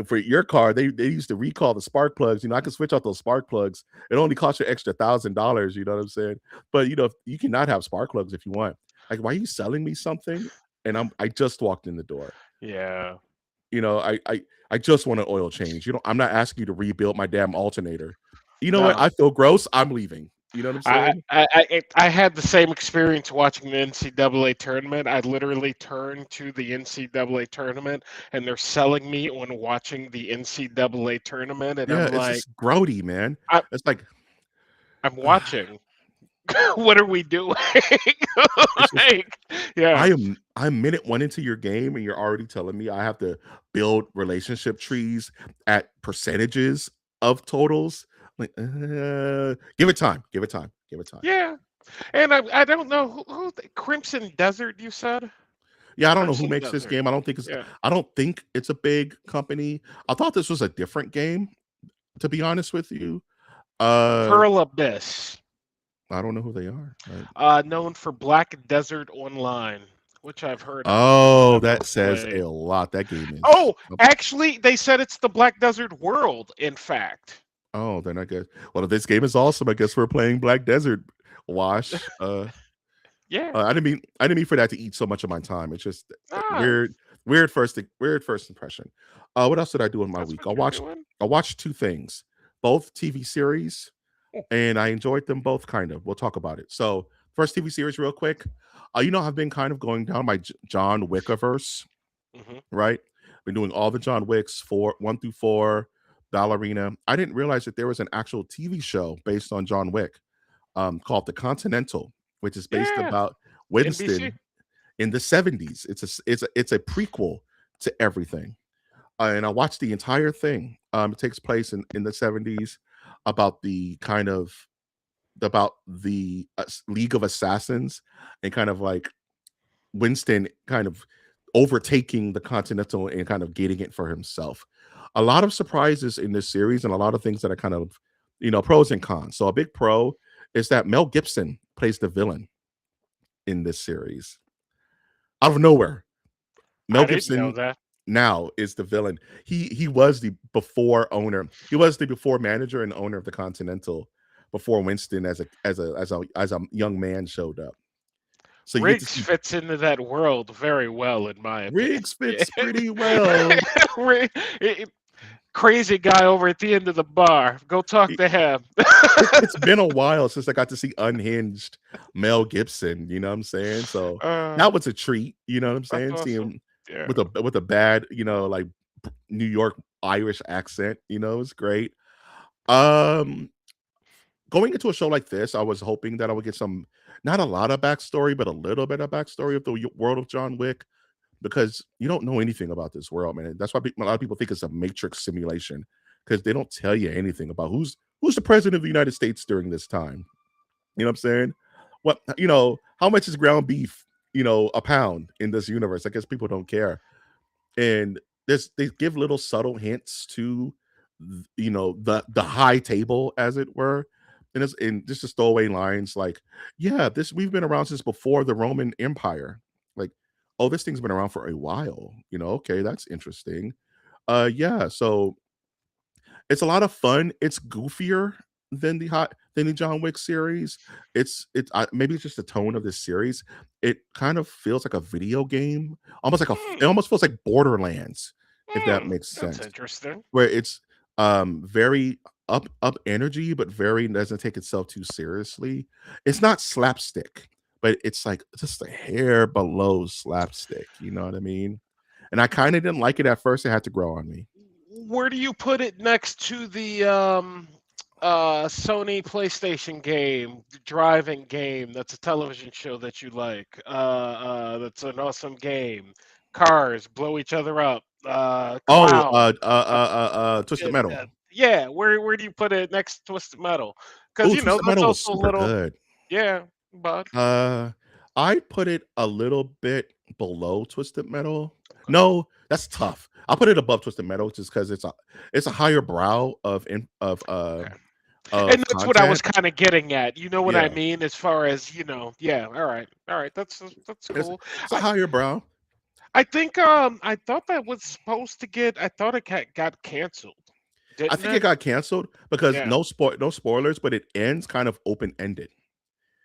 for your car, they used to recall the spark plugs. I can switch out those spark plugs. It only costs you extra $1,000. You know what I'm saying? But you cannot have spark plugs if you want. Like, why are you selling me something? And I just walked in the door. Yeah. I just want an oil change. I'm not asking you to rebuild my damn alternator. You know what? No. I feel gross. I'm leaving. You know what I'm I, saying? I had the same experience watching the NCAA tournament. I literally turned to the NCAA tournament and they're selling me on watching the NCAA tournament, and Yeah, I'm it's like, just grody, man. I, It's like I'm watching. What are we doing? it's just Like, yeah. I'm minute one into your game and you're already telling me I have to build relationship trees at percentages of totals. Like, give it time, give it time, give it time. Yeah. And I don't know Crimson Desert, you said? Yeah, I don't know who Crimson makes this Desert. game. Yeah. I don't think it's a big company. I thought this was a different game, to be honest with you. Uh Pearl Abyss, I don't know who they are. known for Black Desert Online, which I've heard of but Oh, never that says a played. lot. That game is. Oh, actually, they said it's the Black Desert World, in fact. Oh, then I guess. Well, if this game is awesome, I guess we're playing Black Desert Wash. Yeah. I didn't mean for that to eat so much of my time. It's just Ah, weird first impression. What else did I do in my that's week? what you're doing. I watched two things, both TV series, Oh, and I enjoyed them both. Kind of. We'll talk about it. So, first TV series, real quick. I've been kind of going down my John Wickiverse, mhm. right? Been doing all the John Wicks 1 through 4, Ballerina. I didn't realize that there was an actual TV show based on John Wick, called The Continental, which is based Yeah. about NBC. Winston in the 70s. It's a prequel to everything. And I watched the entire thing. It takes place in the 70s about the League of Assassins and kind of like Winston kind of overtaking the Continental and kind of getting it for himself. A lot of surprises in this series and a lot of things that are kind of, pros and cons. So a big pro is that Mel Gibson plays the villain in this series out of nowhere. Mel I didn't know Gibson that. now is the villain. He was the before owner. He was the before manager and owner of the Continental before Winston as a young man showed up. So you get to Riggs see fits into that world very well, in my opinion. Riggs fits pretty well. Ri- Crazy guy over at the end of the bar. Go talk It, to him. it's been a while since I got to see unhinged Mel Gibson. You know what I'm saying? So Uh, that was a treat. You know what I'm that's saying? See awesome. him Yeah. with a bad, like New York Irish accent. It's great. Um, Going into a show like this, I was hoping that I would get some, not a lot of backstory, but a little bit of backstory of the world of John Wick because you don't know anything about this world, man. That's why a lot of people think it's a Matrix simulation because they don't tell you anything about who's the president of the United States during this time. You know what I'm saying? How much is ground beef, a pound in this universe? I guess people don't care. And they give little subtle hints to the high table, as it were, and it's in just the stowaway lines like, yeah, this we've been around since before the Roman Empire. Like, oh, this thing's been around for a while. Okay, that's interesting. Yeah, so it's a lot of fun. It's goofier than the John Wick series. Maybe it's just the tone of this series. It kind of feels like a video game, almost like Hmm, it almost feels like Borderlands, if that makes that's sense. interesting. Where it's Very up energy, but very doesn't take itself too seriously. It's not slapstick, but it's like just a hair below slapstick. You know what I mean? And I kind of didn't like it at first. It had to grow on me. Where do you put it next to the Sony PlayStation game, the driving game? That's a television show that you like. That's an awesome game. Cars blow each other up. Oh, Cloud. Twisted And, Metal. yeah, where do you put it next to Twisted Metal? Because Oh, Twisted that's Metal was also a super little, good. yeah, but Uh, I put it a little bit below Twisted Metal. okay, No, that's tough. I'll put it above Twisted Metal just because it's a higher brow okay. And of that's what I was content. kind of getting at. You know what I Yeah, mean? As far as, yeah, all right, that's it's cool. it's a higher brow. I think I thought that was supposed to get I thought it got canceled, I didn't think it it? got canceled because Yeah. no spoilers, but it ends kind of open ended.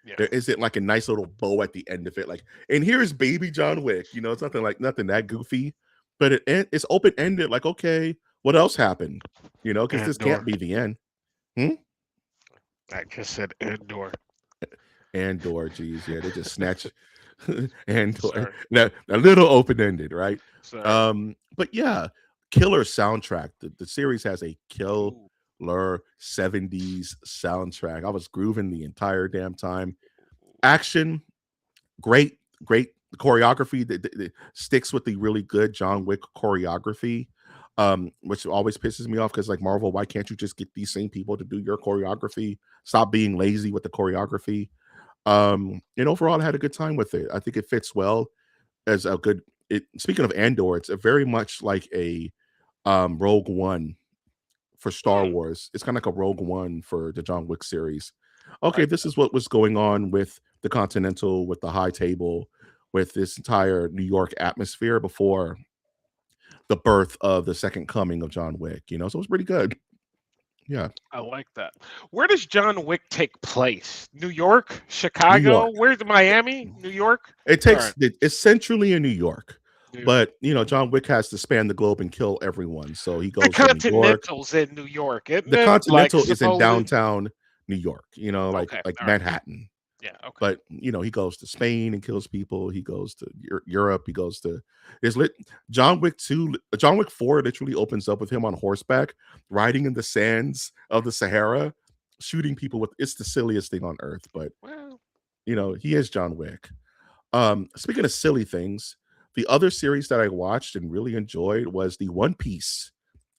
Yeah. There isn't like a nice little bow at the end of it, like, and here's baby John Wick. It's nothing that goofy, but it's open ended. Like, okay, what else happened? Because this Andor. can't be the end. Hmm? I just said Andor. Andor, geez, yeah, they just snatch Andor. Sorry. Now, a little open ended, right? Sorry. But yeah, killer soundtrack. The series has a Ooh. killer 70s soundtrack. I was grooving the entire damn time. Action, great choreography that sticks with the really good John Wick choreography. Which always pisses me off because, like, Marvel, why can't you just get these same people to do your choreography? Stop being lazy with the choreography. And overall, I had a good time with it. I think it fits well as a good. Speaking of Andor, it's a very much like a Rogue One for Star Hmm. Wars. It's kind of like a Rogue One for the John Wick series. Okay, Right. this is what was going on with the Continental, with the High Table, with this entire New York atmosphere before the birth of the second coming of John Wick. So it was pretty good. Yeah, I like that. Where does John Wick take place? New York? New Chicago? York. Where's Miami? New York? All right. It's centrally in New York, New York. but John Wick has to span the globe and kill everyone. So he The goes to New York. Continental's in New York, isn't The it? Like Continental is in supposed. downtown New York, like Okay. All right. Manhattan. Yeah. Okay. But he goes to Spain and kills people. He goes to Europe. He goes to there's lit John Wick 2, John Wick 4 literally opens up with him on horseback, riding in the sands of the Sahara, shooting people with it's the silliest thing on earth. But Well. he is John Wick. Speaking of silly things, the other series that I watched and really enjoyed was the One Piece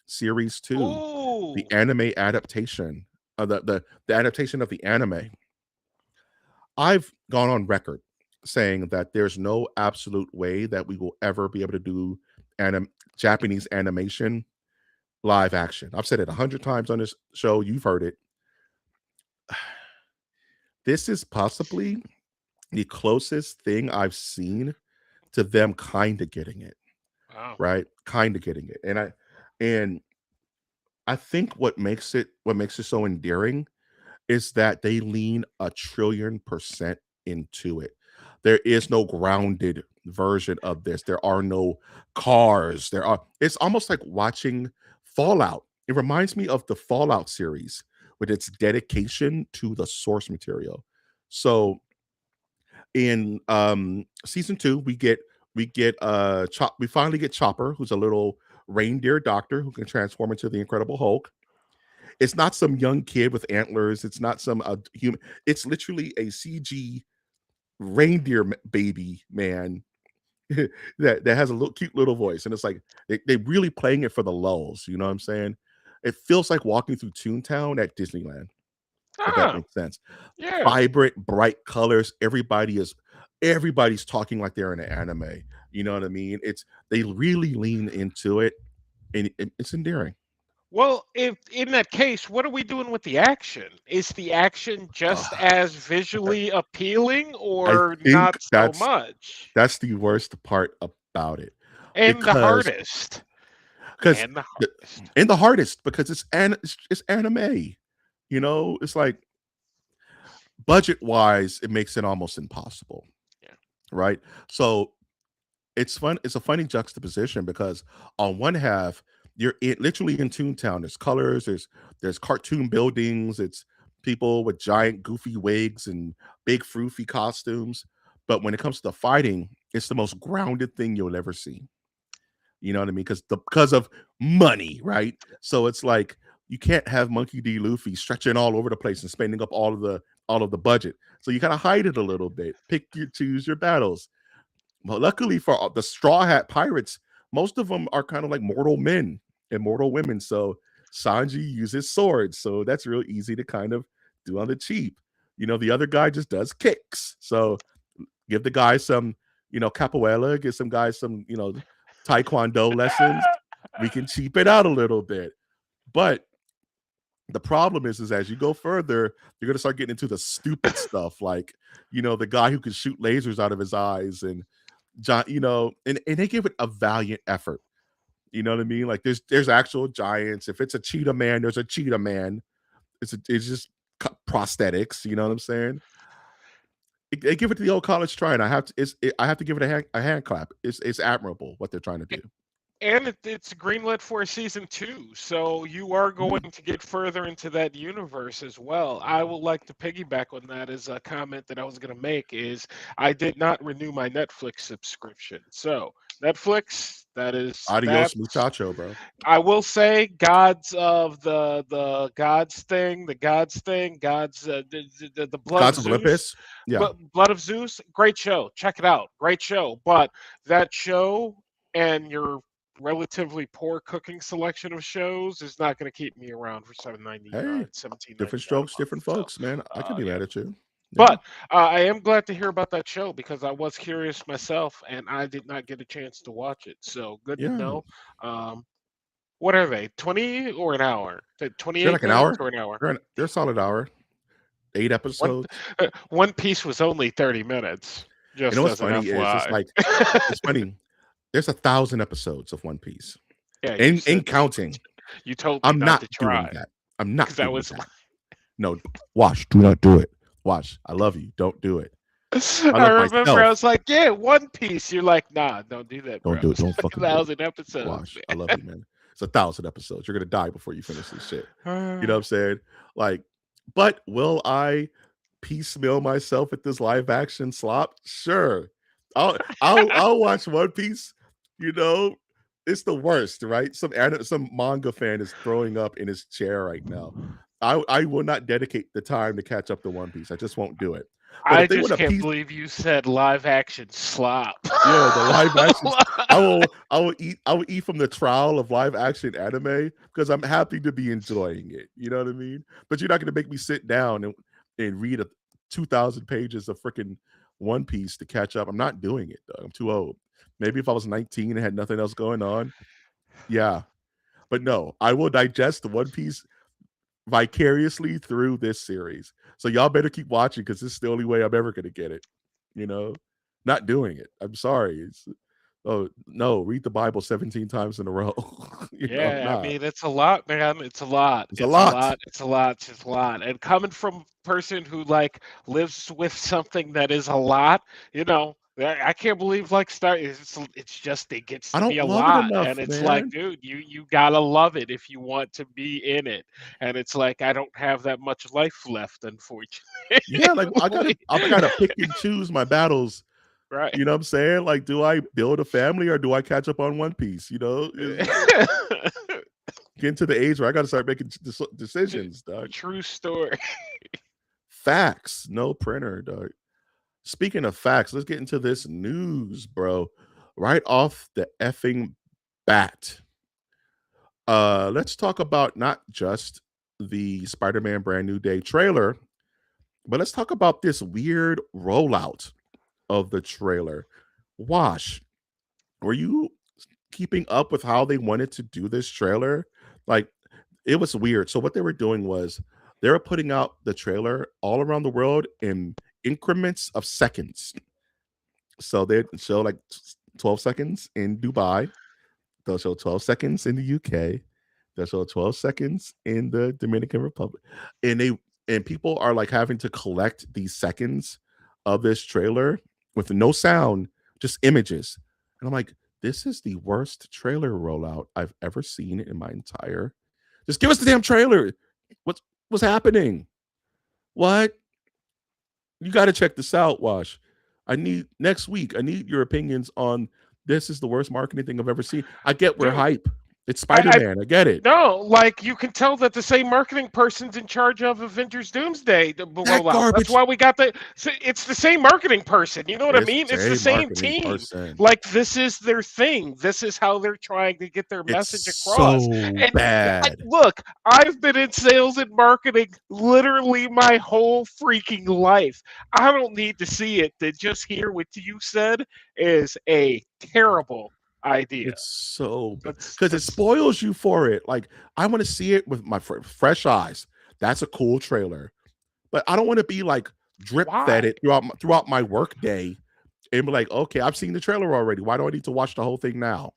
series 2, the Ooh. anime adaptation, the adaptation of the anime. I've gone on record saying that there's no absolute way that we will ever be able to do anim- Japanese animation live action. I've said it 100 times on this show. You've heard it. This is possibly the closest thing I've seen to them kind of getting it, Wow. right? Kind of getting it. And I think what makes it so endearing is that they lean a trillion% into it. There is no grounded version of this. There are no cars. It's almost like watching Fallout. It reminds me of the Fallout series with its dedication to the source material. So in season 2, we finally get Chopper, who's a little reindeer doctor who can transform into the Incredible Hulk. It's not some young kid with antlers. It's not some human. It's literally a CG reindeer baby man that has a little cute little voice, and it's like they really playing it for the lulls. You know what I'm saying? It feels like walking through Toontown at Disneyland, if that Ah. makes sense. Yeah. Vibrant, bright colors. Everybody's talking like they're in an anime. You know what I mean? They really lean into it, and it's endearing. Well, if in that case, what are we doing with the action? Is the action just Ugh. as visually appealing I or think not so much? that's the worst part about it And the because hardest. because And the the hardest. and the hardest because it's anime. It's like budget wise, it makes it almost impossible, Yeah. right? So it's fun. It's a funny juxtaposition because on one half you're literally in Toontown. There's colors, there's cartoon buildings, it's people with giant goofy wigs and big froofy costumes. But when it comes to the fighting, it's the most grounded thing you'll ever see. You know what I mean? Because of money, right? So it's like you can't have Monkey D. Luffy stretching all over the place and spending up all of the budget. So you gotta hide it a little bit. Choose your battles. But luckily for the Straw Hat Pirates, most of them are kind of like mortal men and mortal women. So Sanji uses swords, so that's real easy to kind of do on the cheap. The other guy just does kicks. So give the guy some, capoeira, give some guys some, taekwondo lessons. We can cheap it out a little bit. But the problem is as you go further, you're gonna start getting into the stupid stuff, like the guy who can shoot lasers out of his eyes, and John, and they give it a valiant effort. You know what I mean? Like there's actual giants. If it's a cheetah man, there's a cheetah man. It's just prosthetics. You know what I'm saying? They give it the old college try, and I have to give it a hand clap. It's admirable what they're trying to do. And it's greenlit for season 2, so you are Yeah. going to get further into that universe as well. I would like to piggyback on that as a comment that I was going to make is I did not renew my Netflix subscription. So Netflix, Adios that's muchacho, bro. I will say gods of the gods thing, the blood of Gods of Zeus, Olympus. Yeah. blood of Zeus, great show. Check it out, great show. But that show and your relatively poor cooking selection of shows is not going to keep me around for Hey, 17.99 different a strokes, month. different So folks, man. I can be yeah. mad at you. Yeah. But I am glad to hear about that show because I was curious myself and I did not get a chance to watch it. So good to Yeah. know. Um, what are they? 20 or an hour? They're 28 like an minutes hour. or an hour? They're a solid hour. 8 One episodes. One Piece was only 30 minutes. You know Just what's as an funny is FYI. it's funny. There's 1,000 episodes of One Piece. Yeah, you In said that. counting. You told me I'm not not to doing try that. I'm because not that doing was. that. No, Wash, do not do it. Wash, I love you. Don't do it. I I love remember I myself. was like, yeah, One Piece. You're like, nah, don't do that, Don't bro. do it. It's Don't like a fucking do it. thousand episodes, Wash, I love you, man. It's 1,000 episodes. You're gonna die before you finish this shit. You know what man. I'm saying? Like, but will I piecemeal myself at this live action slop? Sure. I'll watch One Piece. You know, it's the worst, right? Some manga fan is throwing up in his chair right now. I will not dedicate the time to catch up to One Piece. I just won't do it. But I if they want just to can't piece, believe you said live action slop. yeah, the live actions. I will eat from the trial of live action anime because I'm happy to be enjoying it. You know what I mean? But you're not gonna make me sit down and read 2,000 pages of freaking One Piece to catch up. I'm not doing it, though. I'm too old. Maybe if I was 19 and had nothing else going on, yeah. But no, I will digest the One Piece vicariously through this series. So y'all better keep watching because this is the only way I'm ever gonna get it. You know, not doing it. I'm sorry. Oh no, read the Bible 17 times in a row. Yeah, I Nah, mean it's a lot, man. It's a lot. it's a It's a lot. lot. It's a lot. It's just a lot. And coming from a person who like lives with something that is a lot, I can't believe like start. It's just it gets I to be don't a love it lot, enough, and it's like, man. dude, you gotta love it if you want to be in it. And it's like I don't have that much life left, Yeah, like unfortunately. I gotta pick and choose my battles. Right. You know what I'm saying? Like, do I build a family or do I catch up on One Piece? Getting to the age where I gotta start making decisions, dog. True story. Facts, no printer, dog. Speaking of facts, let's get into this news, bro. Right off the effing bat. Let's talk about not just the Spider-Man Brand New Day trailer, but let's talk about this weird rollout of the trailer. Wash, were you keeping up with how they wanted to do this trailer? Like, it was weird. So what they were doing was they were putting out the trailer all around the world in increments of seconds. So they'd show like 12 seconds in Dubai. They'll show 12 seconds in the UK. They'll show 12 seconds in the Dominican Republic. And people are like having to collect these seconds of this trailer with no sound, just images. And I'm like, this is the worst trailer rollout I've ever seen in my entire. Just give us the damn trailer. What's happening? What? You got to check this out, Wash. I need next week. I need your opinions on this. Is the worst marketing thing I've ever seen. I get we're Dude, hype. It's Spider I Man. I get it. no, like you can tell that the same marketing person's in charge of Avengers Doomsday That rollout. That's garbage. why we got it's the same marketing person. You know what I It's mean? the It's the same same marketing team. person. Like this is their thing. This is how they're trying to get their It's message across. so And bad. look, I've been in sales and marketing literally my whole freaking life. I don't need to see it to just hear what you said is a terrible idea. It's so bad That's because it that's spoils you for it. Like I want to see it with my fresh eyes. That's a cool trailer, but I don't want to be like drip fed why. it throughout my work day and be like, okay, I've seen the trailer already. Why do I need to watch the whole thing now?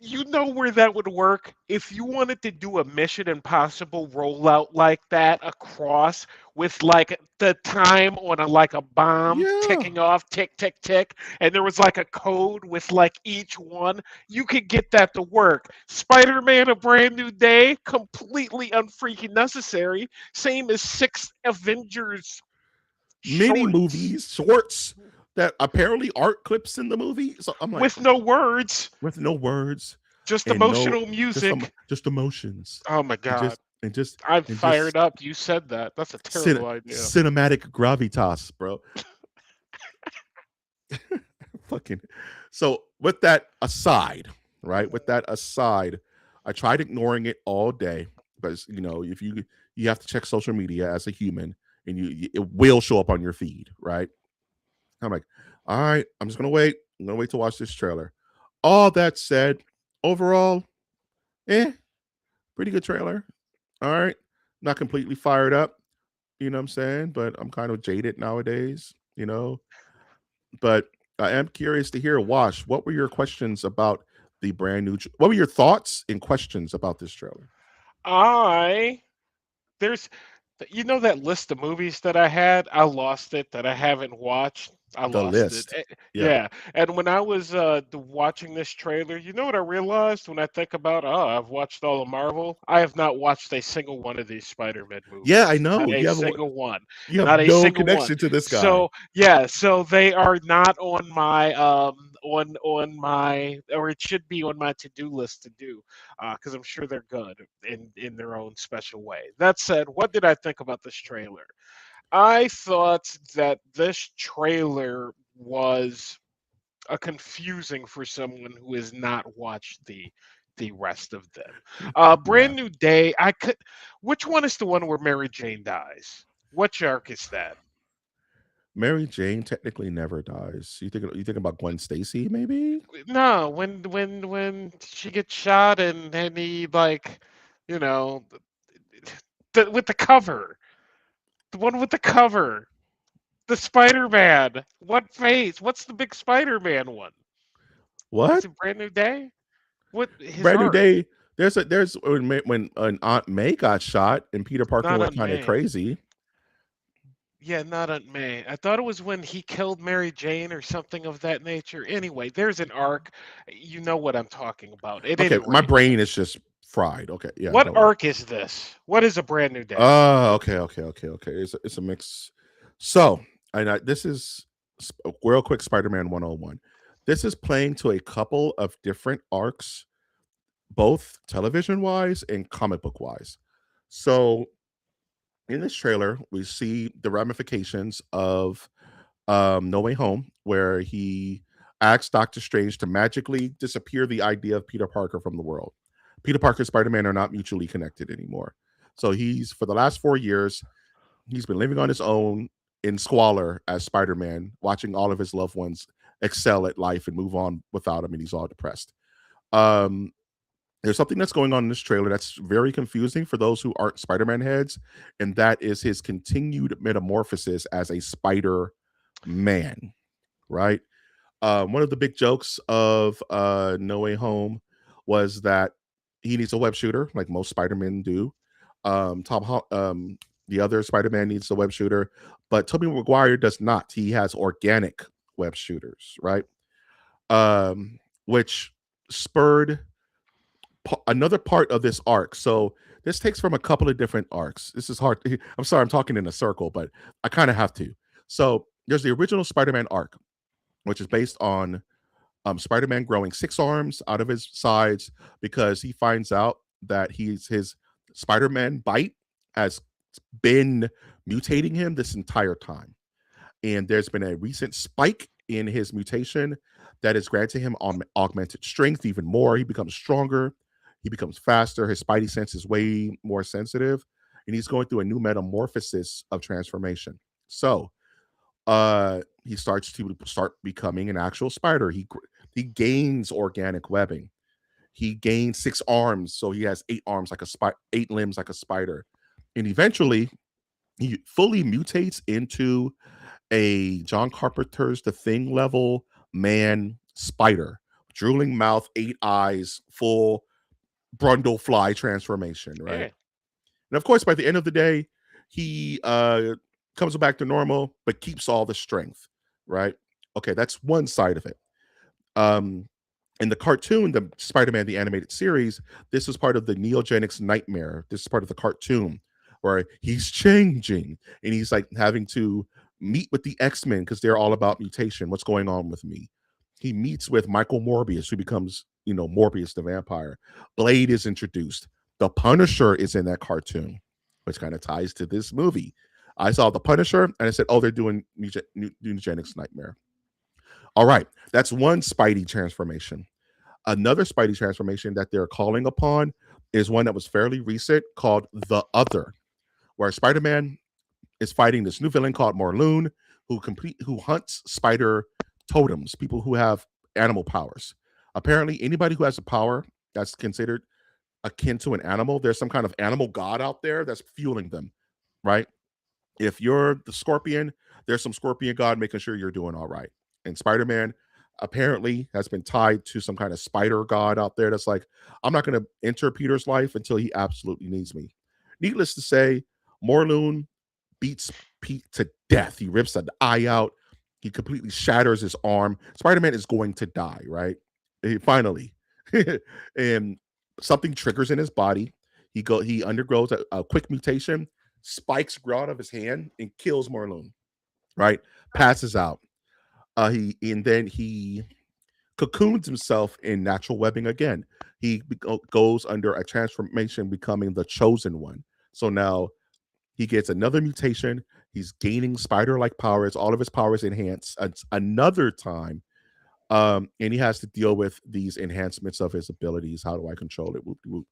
You know where that would work if you wanted to do a Mission Impossible rollout like that across with like the time on a like a bomb Yeah, ticking off, tick tick tick, and there was like a code with like each one. You could get that to work. Spider-Man: A Brand New Day, completely unfreaking necessary. Same as six Avengers mini shorts movies, shorts that apparently aren't clips in the movie. So I'm like, with no words, with no words just and no emotional music. just emotions Oh my and god. just and just I'm and just fired up. You said that. That's a terrible idea. cinematic gravitas, bro. Fucking. So with that aside, right? With that aside, I tried ignoring it all day because if you have to check social media as a human, and it will show up on your feed, right? I'm like, all right, I'm just gonna wait. I'm gonna wait to watch this trailer. All that said, overall, pretty good trailer. All right, not completely fired up. You know what I'm saying? But I'm kind of jaded nowadays. But I am curious to hear, Wash, what were your questions about the brand new? What were your thoughts and questions about this trailer? I there's that list of movies that I had, I lost it that I haven't watched. I The lost it. list. Yeah. Yeah. And when I was watching this trailer, you know what I realized when I think about, oh, I've watched all of Marvel. I have not watched a single one of these Spider-Man Yeah, I movies. Not know. a single one. You have Not a no single one. connection to this guy. So yeah, so they are not on my on my, or it should be on my to-do list to do, because I'm sure they're good in their own special way. That said, what did I think about this trailer? I thought that this trailer was a confusing for someone who has not watched the rest of them. Yeah. Brand New Day. I could. Which one is the one where Mary Jane dies? Which arc is that? Mary Jane technically never dies. You think about Gwen Stacy, maybe? No, when she gets shot and he like, you know, with the cover, the one with the cover. The Spider-Man. What face? What's the big Spider-Man one? Is What? it Brand New Day? What his Brand New art? Day. There's when an Aunt May got shot and Peter Parker Not went on kind of May. crazy. Yeah, not on May. I thought it was when he killed Mary Jane or something of that nature. Anyway, there's an arc. You know what I'm talking about. At Okay, any my rate, brain is just fried. Okay, yeah, what go ahead. arc is this? What is a Brand New Day? Okay. It's a mix. So, this is real quick Spider-Man 101. This is playing to a couple of different arcs, both television wise and comic book wise. So, in this trailer, we see the ramifications of No Way Home, where he asks Doctor Strange to magically disappear the idea of Peter Parker from the world. Peter Parker and Spider Man are not mutually connected anymore. So for the last 4 years, he's been living on his own in squalor as Spider Man, watching all of his loved ones excel at life and move on without him, and he's all depressed. Um, there's something that's going on in this trailer that's very confusing for those who aren't Spider Man heads, and that is his continued metamorphosis as a Spider Man, right? One of the big jokes of No Way Home was that he needs a web shooter, like most Spider-Men do. The other Spider-Man needs a web shooter, but Tobey Maguire does not. He has organic web shooters, right? Which spurred another part of this arc. So this takes from a couple of different arcs. This is hard. I'm sorry, I'm talking in a circle, but I kind of have to. So there's the original Spider-Man arc, which is based on Spider-Man growing 6 arms out of his sides because he finds out that his Spider-Man bite has been mutating him this entire time. And there's been a recent spike in his mutation that is granting him augmented strength even more. He becomes stronger, he becomes faster, his spidey sense is way more sensitive, and he's going through a new metamorphosis of transformation. So he starts to start becoming an actual spider. He gains organic webbing. He gains 6 arms, so he has 8 arms like a 8 limbs like a spider, and eventually he fully mutates into a John Carpenter's The Thing level man spider, drooling mouth, 8 eyes, full Brundlefly transformation, right? Yeah. And of course, by the end of the day, he comes back to normal, but keeps all the strength, right? Okay, that's one side of it. Um, in the cartoon, the Spider-Man the animated series, this is part of the Neogenics nightmare. This is part of the cartoon where he's changing and he's like having to meet with the X-Men because they're all about mutation. What's going on with me? He meets with Michael Morbius, who becomes, Morbius the vampire. Blade is introduced. The Punisher is in that cartoon, which kind of ties to this movie. I saw the Punisher and I said, oh, they're doing Eugenics Nightmare. All right, that's one Spidey transformation. Another Spidey transformation that they're calling upon is one that was fairly recent called The Other, where Spider-Man is fighting this new villain called Morloon, who hunts spider totems, people who have animal powers. Apparently, anybody who has a power that's considered akin to an animal, there's some kind of animal god out there that's fueling them, right? If you're the scorpion, there's some scorpion god making sure you're doing all right. And Spider-Man apparently has been tied to some kind of spider god out there that's like, I'm not going to enter Peter's life until he absolutely needs me. Needless to say, Morloon beats Pete to death. He rips an eye out. He completely shatters his arm. Spider-Man is going to die, right? Finally. And something triggers in his body. He undergoes a quick mutation. Spikes grow out of his hand and kills Morloon, right? Passes out. He cocoons himself in natural webbing again. He goes under a transformation, becoming the chosen one. So now he gets another mutation. He's gaining spider-like powers. All of his powers enhanced another time. And he has to deal with these enhancements of his abilities. How do I control it? Whoop, whoop.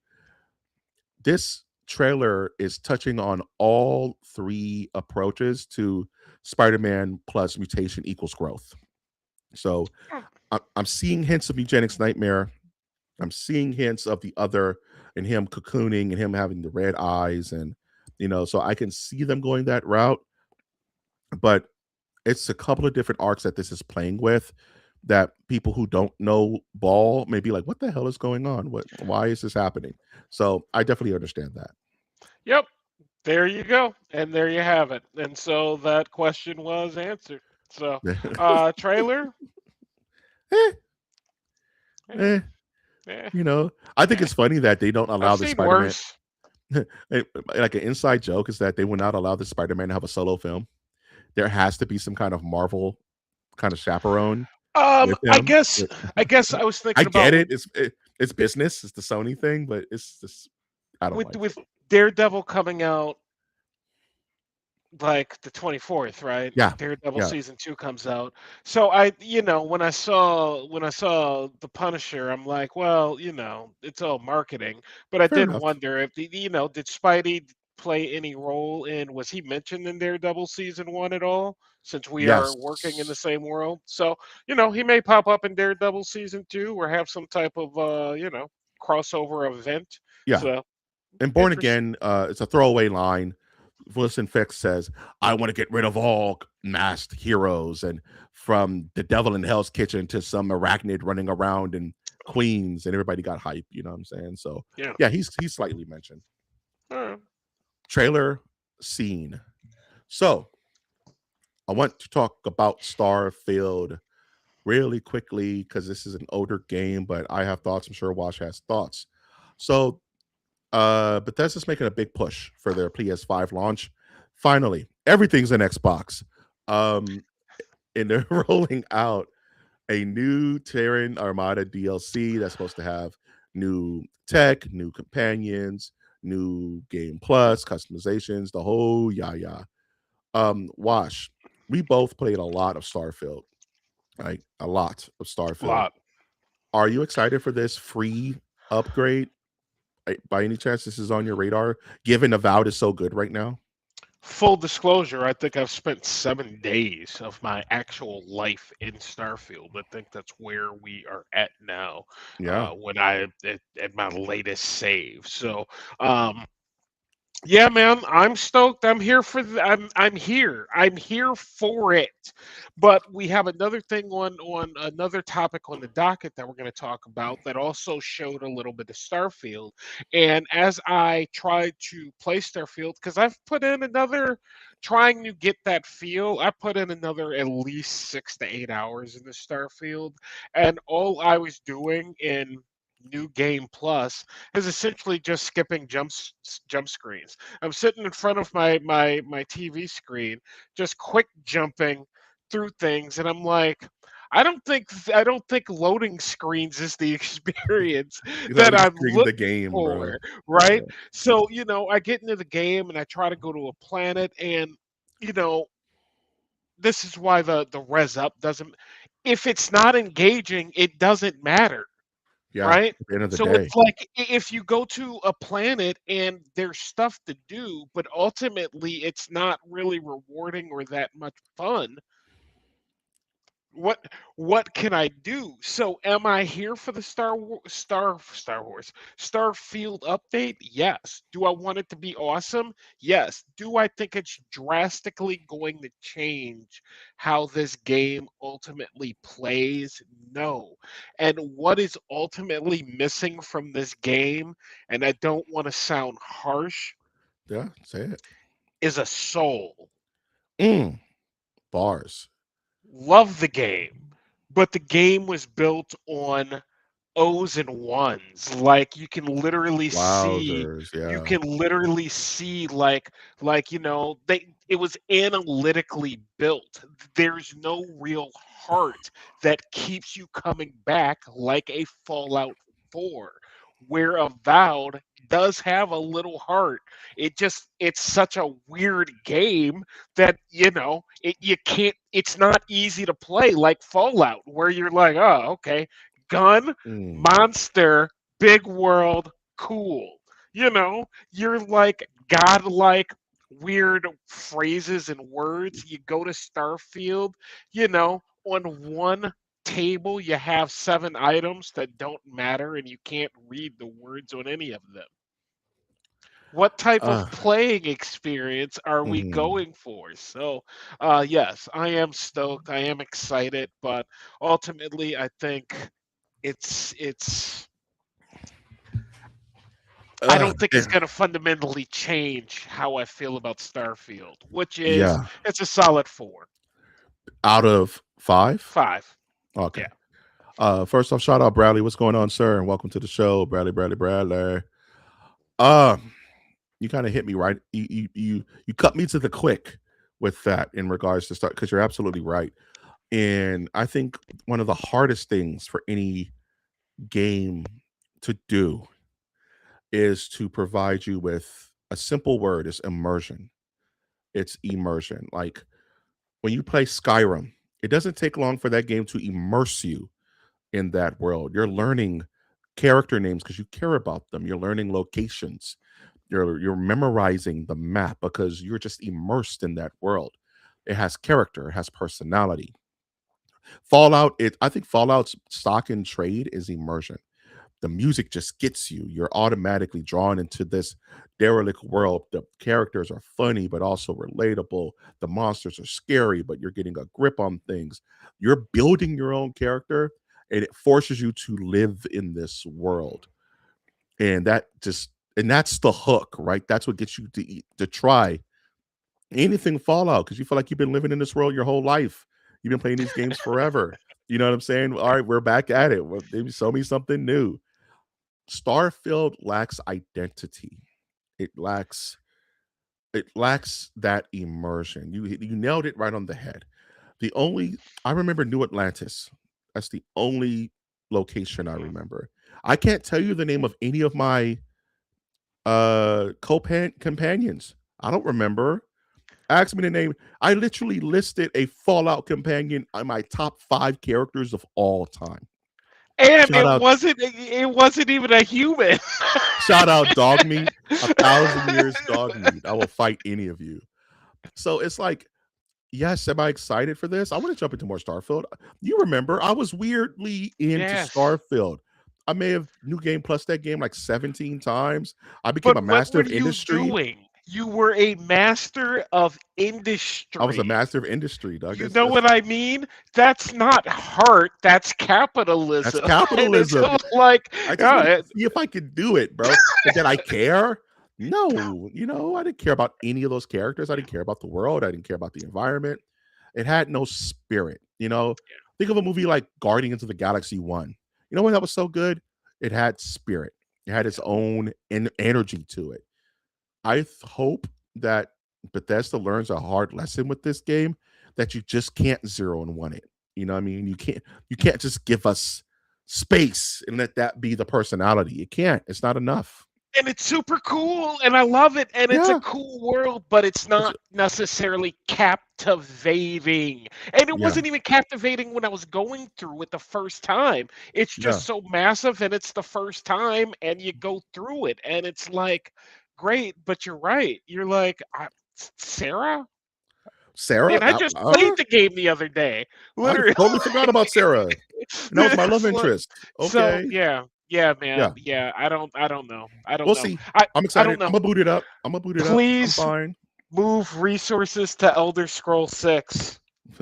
This trailer is touching on all 3 approaches to Spider-Man plus mutation equals growth. So I'm seeing hints of Eugenics Nightmare. I'm seeing hints of The Other and him cocooning and him having the red eyes. And, so I can see them going that route. But it's a couple of different arcs that this is playing with that people who don't know ball may be like, what the hell is going on? Why is this happening? So I definitely understand that. Yep. There you go. And there you have it. And so that question was answered. So, trailer? eh, Eh, eh, eh, I think eh. it's funny that they don't I've allow the seen Spider-Man. worse. Like an inside joke is that they will not allow the Spider-Man to have a solo film. There has to be some kind of Marvel kind of chaperone with I him. guess I guess I was I thinking get about it. It's business. It's the Sony thing, but it's just I don't like with it. Daredevil coming out like the 24th, right? Yeah, Daredevil yeah, season 2 comes out. So when I saw the Punisher, I'm like, well, it's all marketing. But I fair did enough. wonder if did Spidey play any role in, was he mentioned in Daredevil season 1 at all? Since we are working in the Yes, same world. So, he may pop up in Daredevil season 2 or have some type of crossover event. yeah. So, And Born interesting. Again, it's a throwaway line. Wilson Fix says, "I want to get rid of all masked heroes, and from the devil in Hell's Kitchen to some arachnid running around in Queens," and everybody got hype. You know what I'm saying? So Yeah. yeah, he's slightly mentioned. All right. Trailer scene. So I want to talk about Starfield really quickly because this is an older game, but I have thoughts. I'm sure Wash has thoughts. So, Bethesda's making a big push for their PS5 launch. Finally, everything's in Xbox. Um, and they're rolling out a new Terran Armada DLC that's supposed to have new tech, new companions, new game plus, customizations, the whole yah. Wash, we both played a lot of Starfield, right? A lot of Starfield. Lot. Are you excited for this free upgrade? By any chance, this is on your radar, given Avowed is so good right now? Full disclosure, I think I've spent 7 days of my actual life in Starfield. I think that's where we are at now. Yeah. When I at my latest save. So, um, yeah, man, I'm stoked. I'm here for I'm here. I'm here for it. But we have another thing on another topic on the docket that we're going to talk about that also showed a little bit of Starfield. And as I tried to play Starfield, because I've put in another trying to get that feel, I put in another at least 6 to 8 hours in the Starfield, and all I was doing in New Game Plus is essentially just skipping jump screens. I'm sitting in front of my TV screen, just quick jumping through things, and I'm like, I don't think loading screens is the experience He's that already I'm streamed the looking game, bro. for, right? Yeah. So I get into the game and I try to go to a planet, and you know this is why the res up doesn't. If it's not engaging, it doesn't matter, Yeah. right? At the end of the So day. it's like if you go to a planet and there's stuff to do, but ultimately it's not really rewarding or that much fun, what what can I do? So am I here for the Star Wars Starfield update? Yes. Do I want it to be awesome? Yes. Do I think it's drastically going to change how this game ultimately plays? No. And what is ultimately missing from this game, and I don't want to sound harsh, Yeah. Say it. is a soul. Mm, bars. Love the game, but the game was built on O's and ones. Like Wowzers. you Yeah. can literally see they it was analytically built. There's no real heart that keeps you coming back like a Fallout 4, where Avowed does have a little heart. It's such a weird game that you can't, it's not easy to play like Fallout, where you're like, oh, okay, gun, Mm, monster, big world, cool. You're like godlike weird phrases and words. You go to Starfield, on one table you have 7 items that don't matter and you can't read the words on any of them. What type of uh, playing experience are we mhm. going for? So, yes, I am stoked. I am excited, but ultimately, I think it's. I don't think it's Yeah. going to fundamentally change how I feel about Starfield, which is Yeah. it's a solid 4, Out of 5? 5. Okay. Yeah. First off, shout out Bradley. What's going on, sir? And welcome to the show, Bradley. Um, you kind of hit me right. You cut me to the quick with that in regards to start because you're absolutely right. And I think one of the hardest things for any game to do is to provide you with a simple word is immersion. It's immersion. Like when you play Skyrim, it doesn't take long for that game to immerse you in that world. You're learning character names because you care about them. You're learning locations. You're memorizing the map because you're just immersed in that world. It has character, it has personality. Fallout, I think Fallout's stock and trade is immersion. The music just gets you. You're automatically drawn into this derelict world. The characters are funny, but also relatable. The monsters are scary, but you're getting a grip on things. You're building your own character, and it forces you to live in this world. And that's the hook, right? That's what gets you to try anything Fallout because you feel like you've been living in this world your whole life. You've been playing these games forever. You know what I'm saying? All right, we're back at it. Well, maybe show me something new. Starfield lacks identity. It lacks it lacks that immersion. You nailed it right on the head. The only I remember New Atlantis. That's the only location I Mhm. remember. I can't tell you the name of any of my companions. I don't remember. Ask me the name. I literally listed a Fallout companion on my top 5 characters of all time. And Shout out it wasn't even a human. shout out dog meat. 1,000 years dog meat. I will fight any of you. So it's like, yes, am I excited for this? I want to jump into more Starfield. You remember, I was weirdly into Yes. Starfield. I may have new game plus that game like 17 times. I became But a what master were of you industry. doing? You were a master of I was a industry. master of industry, Doug. You know what I mean? That's not heart. That's That's capitalism. And it's capitalism. like, I just wanted yeah, to see if I could do it, bro. But did I care? No, I didn't care about any of those characters. I didn't care about the world. I didn't care about the environment. It had no spirit. Think of a movie like Guardians of the Galaxy 1. You know when that was so good? It had spirit. It had its own energy to it. Hope that Bethesda learns a hard lesson with this game that you just can't 0 and 1 it. You know what I mean? You can't just give us space and let that be the personality. It can't. It's not enough. and it's super cool and I love it and it's a Yeah. cool world, but it's It's, not necessarily captivating. And it yeah. wasn't even captivating when I was going through it the first time. It's Yeah. just so massive and it's the first time and you go through it and it's like great, but you're right. You're like Sarah? Sarah, And I just played the game the other day. I Literally. totally forgot about Sarah. And that was my love It's like, interest. so Okay. yeah, yeah, man. Yeah. Yeah, I don't know. I don't We'll know. see. I I'm I don't excited. I'm know. gonna boot it up. I'm Please fine. move resources to Elder Scroll 6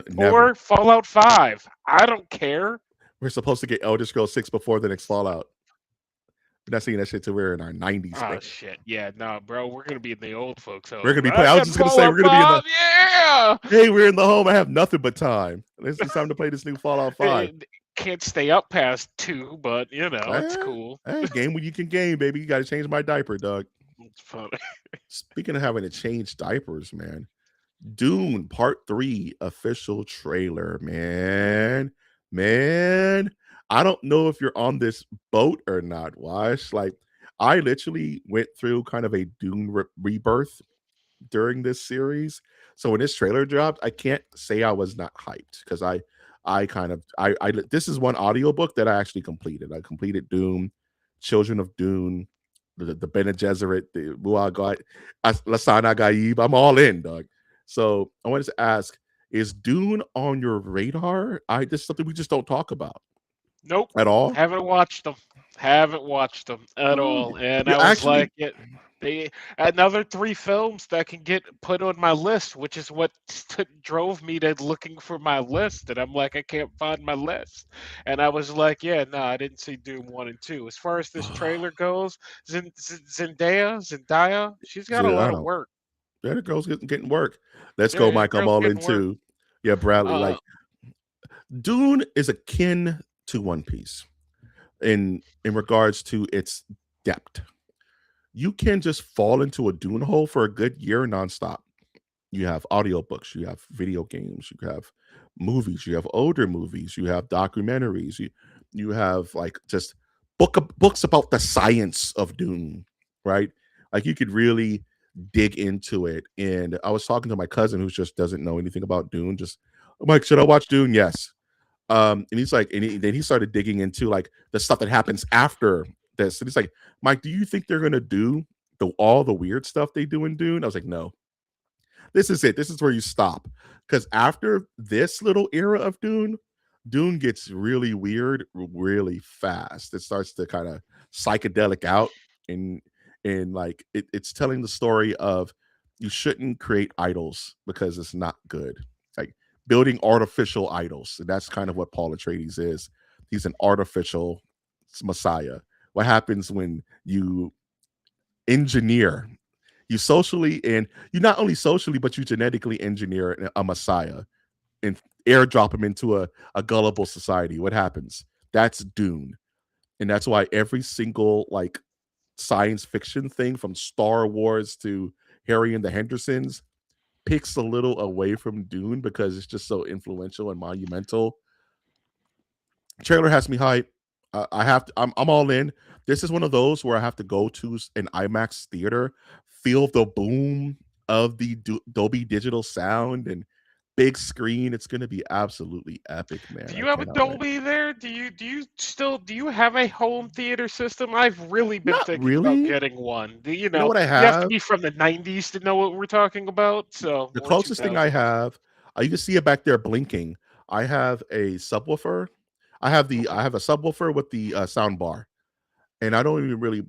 Never. or Fallout 5. I don't care. We're supposed to get Elder Scrolls 6 before the next Fallout. We're not seeing that shit till we're in our 90s. Oh shit. Yeah, no, bro. We're gonna be in the old folks We're gonna home. be I playing. I was got just gonna say we're Fallout gonna be in the 5. Yeah. hey, we're in the home. I have nothing but time. It's time to play this new Fallout 5. Can't stay up past 2, but it's Eh, cool. game when you can game, baby. You gotta change my diaper, dog. It's fun. Speaking of having to change diapers, man. Dune Part 3 official trailer, man. Man. I don't know if you're on this boat or not, Wash. Like, I literally went through kind of a Dune rebirth during this series. So when this trailer dropped, I can't say I was not hyped because I kind of I this is one audiobook that I actually completed. I completed Doom, Children of Dune, the Bene Gesserit, the Muagai, Lasana Gaib. I'm all in, dog. So I wanted to ask, is Dune on your radar? This is something we just don't talk about Nope. at all. Haven't watched them. Haven't watched them at Oh, all. And you I was actually like, they another 3 films that can get put on my list, which is what drove me to looking for my list. And I'm like, I can't find my list. And I was like, yeah, no, I didn't see Doom 1 and 2. As far as this trailer goes, Zendaya, she's got a I lot of don't. work. Yeah, the girl's getting work. Let's go, Yeah, Mike. I'm girl's all in getting work. too. Yeah, Bradley. Uh, Like Dune is akin to One Piece in regards to its depth. You can just fall into a Dune hole for a good year nonstop. You have audiobooks, you have video games, you have movies, you have older movies, you have documentaries, you have like just books about the science of Dune, right? Like you could really dig into it. And I was talking to my cousin who just doesn't know anything about Dune. Just Mike, should I watch Dune? Yes. And he's like, then he started digging into like the stuff that happens after this. And he's like, Mike, do you think they're gonna do all the weird stuff they do in Dune? I was like, no, this is it. This is where you stop. Because after this little era of Dune, Dune gets really weird really fast. It starts to kind of psychedelic out and like it's telling the story of you shouldn't create idols because it's not good. Like building artificial idols. And that's kind of what Paul Atreides is. He's an artificial messiah. What happens when you engineer you socially and you not only socially but you genetically engineer a messiah airdrop them into a gullible society. What happens? That's Dune. And that's why every single like science fiction thing from Star Wars to Harry and the Hendersons picks a little away from Dune because it's just so influential and monumental. Trailer has me hype. I have to, I'm all in. This is one of those where I have to go to an IMAX theater, feel the boom of the Dolby Digital sound and big screen. It's going to be absolutely epic, man. Do I you have a cannot wait. Dolby there? Do you have a home theater system? I've really been Not thinking about really. getting one. You know what I You have to have? be from the '90s to know what we're talking about. So The or closest thing I 2000. have, you can see it back there blinking. I have a subwoofer. I have a subwoofer with the sound bar, and I don't even really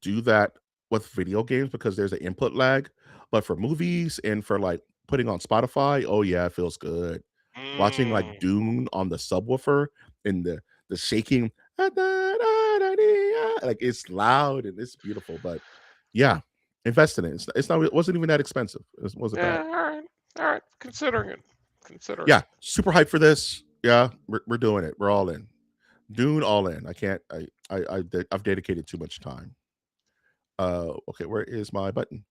do that with video games because there's an input lag. But for movies and for like putting on Spotify, oh yeah, it feels good. Watching like Mm. Dune on the subwoofer and the shaking, like it's loud and it's beautiful. But yeah, invest in it. It's not. It wasn't even that expensive. It wasn't bad. Yeah, all right. Considering it, considering Yeah, it. super hyped for this. Yeah, we're doing it. We're all in. Dune, all in. I can't. I've dedicated too much time. Okay, where is my button?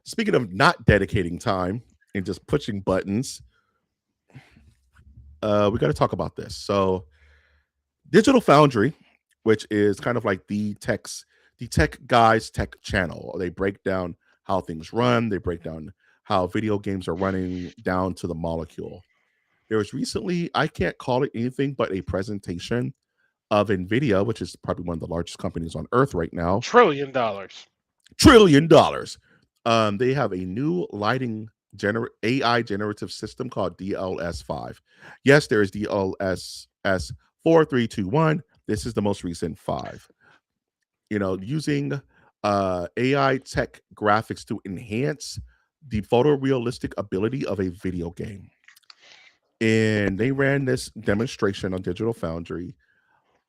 Speaking of not dedicating time and just pushing buttons, we got to talk about this. So, Digital Foundry, which is kind of like the tech guys tech channel. They break down how things run. They break down how video games are running down to the molecule. There was recently, I can't call it anything but a presentation of Nvidia, which is probably one of the largest companies on earth right now, $1 trillion. $1 trillion. They have a new lighting AI generative system called DLS5. Yes, there is DLSS 4321. This is the most recent five. Using AI tech graphics to enhance the photorealistic ability of a video game. And they ran this demonstration on Digital Foundry,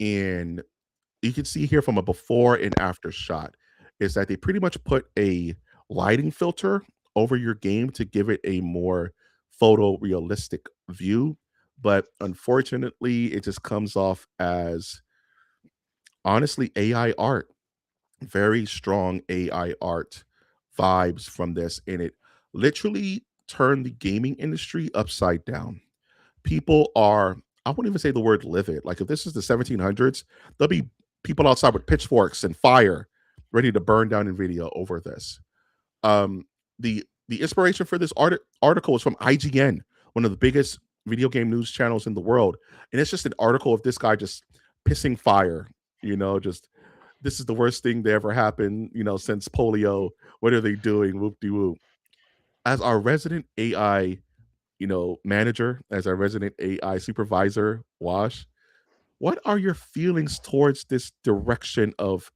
and you can see here from a before and after shot is that they pretty much put a lighting filter over your game to give it a more photorealistic view. But unfortunately, it just comes off as honestly AI art, very strong AI art vibes from this. And it literally turned the gaming industry upside down. People are, I wouldn't even say the word livid. Like if this is the 1700s, there'll be people outside with pitchforks and fire ready to burn down Nvidia over this. Um, the inspiration for this article is from IGN, one of the biggest video game news channels in the world, and it's just an article of this guy just pissing fire. Just this is the worst thing that ever happened. Since polio. What are they doing? Whoop de whoop. As our resident AI manager, as our resident AI supervisor, Wash, what are your feelings towards this direction of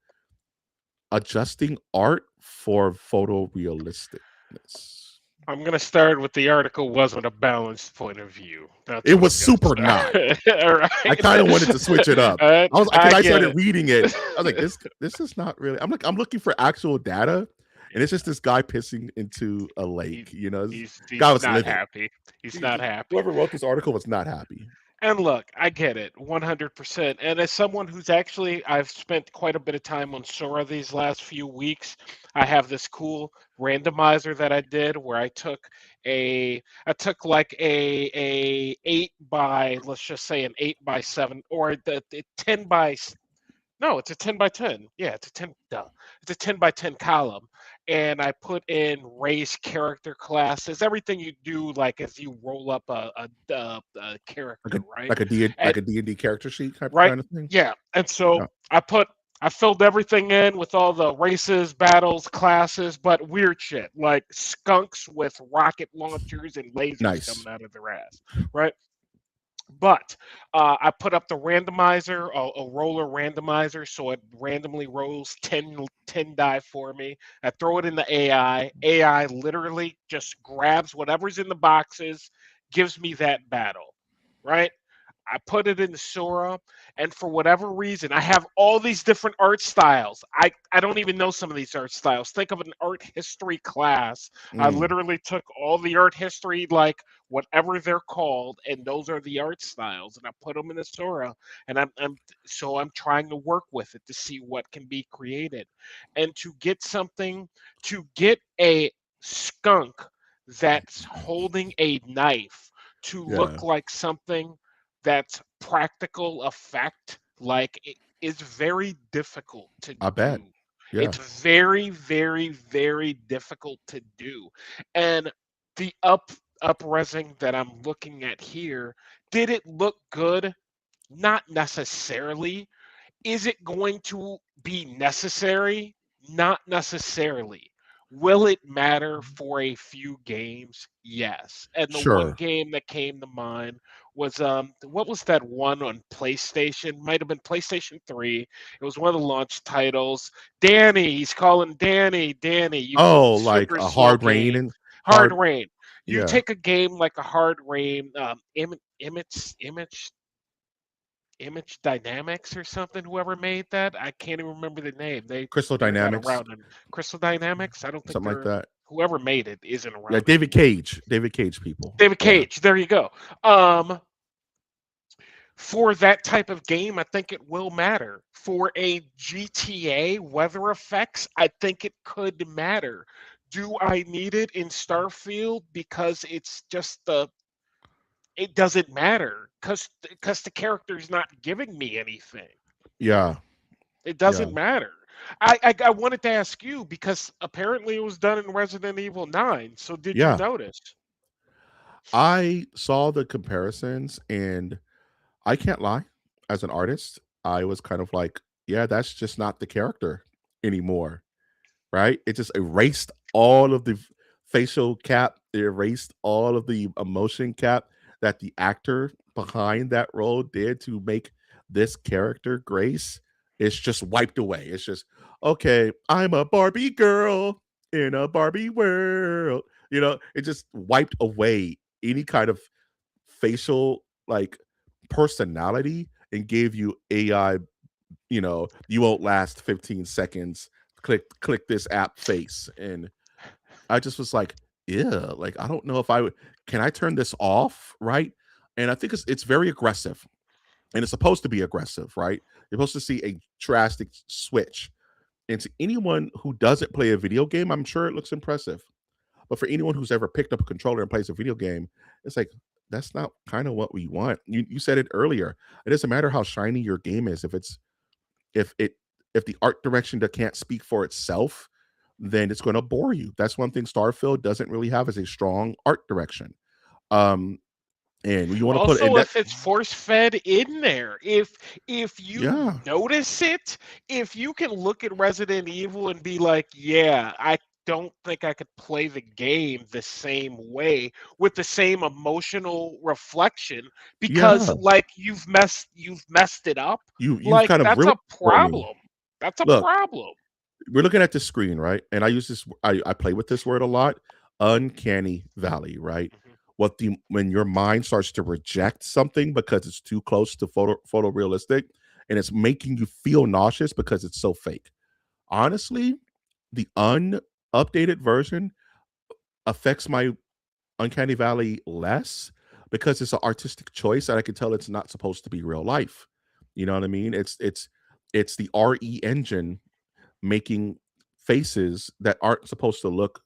adjusting art for photorealisticness? I'm gonna start with the article wasn't a balanced point of view. That's It what was I'm gonna super not. start. All I kind of wanted to switch it up. right, I was because I I get started it. reading it. I was like, this is not really. I'm looking for actual data, and it's just this guy pissing into a He, lake. This guy he's was not livid. happy. He's not happy. Whoever wrote this article was not happy. And look, I get it 100%. And as someone who's actually, I've spent quite a bit of time on Sora these last few weeks. I have this cool randomizer that I did where I took like a 8 by, let's just say an 8 by 7 or the 10 by. No, it's a 10 by 10. Yeah, it's a 10. Duh. It's a 10 by 10 column. And I put in race, character classes, everything you do, like as you roll up a Like character, a right? like a D And like a D&D character sheet type right, kind of thing. yeah. And so Yeah. I filled everything in with all the races, battles, classes, but weird shit like skunks with rocket launchers and lasers Nice. coming out of their ass, right? But I put up the randomizer, a roller randomizer, so it randomly rolls 10 die for me. I throw it in the AI. AI literally just grabs whatever's in the boxes, gives me that battle, right? I put it in Sora, and for whatever reason, I have all these different art styles. I don't even know some of these art styles. Think of an art history class. I Mm, literally took all the art history, like whatever they're called, and those are the art styles, and I put them in the Sora, and I'm trying to work with it to see what can be created, and to get a skunk that's holding a knife to yeah, look like something that's practical effect, like it is very difficult to I bet. do. Yeah, It's very, very, very difficult to do. And the upresing that I'm looking at here, did it look good? Not necessarily. Is it going to be necessary? Not necessarily. Will it matter for a few games? Yes. And the one sure. game that came to mind was what was that one on PlayStation? Might have been PlayStation 3. It was one of the launch titles. Danny, he's calling Danny. You put Oh, like super a slow hard rain game. and Hard hard. Rain. You Yeah, take a game like a Hard Rain, Image Dynamics or something, whoever made that. I can't even remember the name. Crystal They're not Dynamics, around in Crystal Dynamics. I don't think something like that. whoever made it isn't Yeah, around David anymore. Cage. David Cage people. David Yeah, Cage, there you go. Um for that type of game, I think it will matter. For a GTA weather effects, I think it could matter. Do I need it in Starfield because it's just the it doesn't matter because the character's not giving me anything. yeah, It yeah, doesn't matter. I wanted to ask you because apparently it was done in Resident Evil 9. So did you yeah. notice? I saw the comparisons, and I can't lie. As an artist, I was kind of like, yeah, that's just not the character anymore, right? It just erased all of the facial cap, it erased all of the emotion cap that the actor behind that role did to make this character Grace. It's just wiped away. It's just, okay, I'm a Barbie girl in a Barbie world. It just wiped away any kind of facial like personality and gave you AI, you won't last 15 seconds. Click this app face. And I just was like, yeah, like I don't know if I would can I turn this off, right? And I think it's very aggressive. And it's supposed to be aggressive, right? You're supposed to see a drastic switch. And to anyone who doesn't play a video game, I'm sure it looks impressive. But for anyone who's ever picked up a controller and plays a video game, it's like that's not kind of what we want. You said it earlier. It doesn't matter how shiny your game is. If it if the art direction that can't speak for itself, then it's going to bore you. That's one thing Starfield doesn't really have is a strong art direction. Um, and you want to put in Also, that, if it's force fed in there, if you yeah, notice it, if you can look at Resident Evil and be like, yeah, I don't think I could play the game the same way with the same emotional reflection because yeah. like you've messed it up, You've like kind of that's ruined a it for me. problem. That's a Look, problem. we're looking at the screen, right? And I use this. I play with this word a lot. Uncanny valley, right? Mhm. When your mind starts to reject something because it's too close to photorealistic, and it's making you feel nauseous because it's so fake. Honestly, the unupdated version affects my uncanny valley less because it's an artistic choice and I can tell it's not supposed to be real life. You know what I mean? It's the RE engine making faces that aren't supposed to look,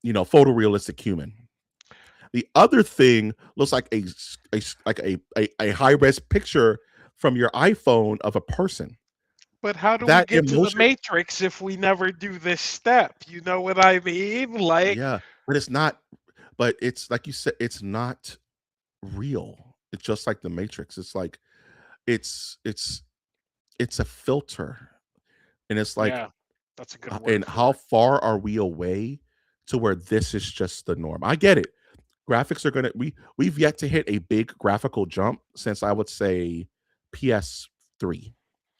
photorealistic human. The other thing looks like a high res picture from your iPhone of a person. But how do we That get to the emotion, matrix if we never do this step? You know what I mean? Like, yeah, but it's not. But it's like you said, it's not real. It's just like the Matrix. It's like it's it's it's a filter, and it's like, yeah, that's a good and word how for it. far are we away to where this is just the norm? I get it. Graphics are gonna we've yet to hit a big graphical jump since I would say PS3.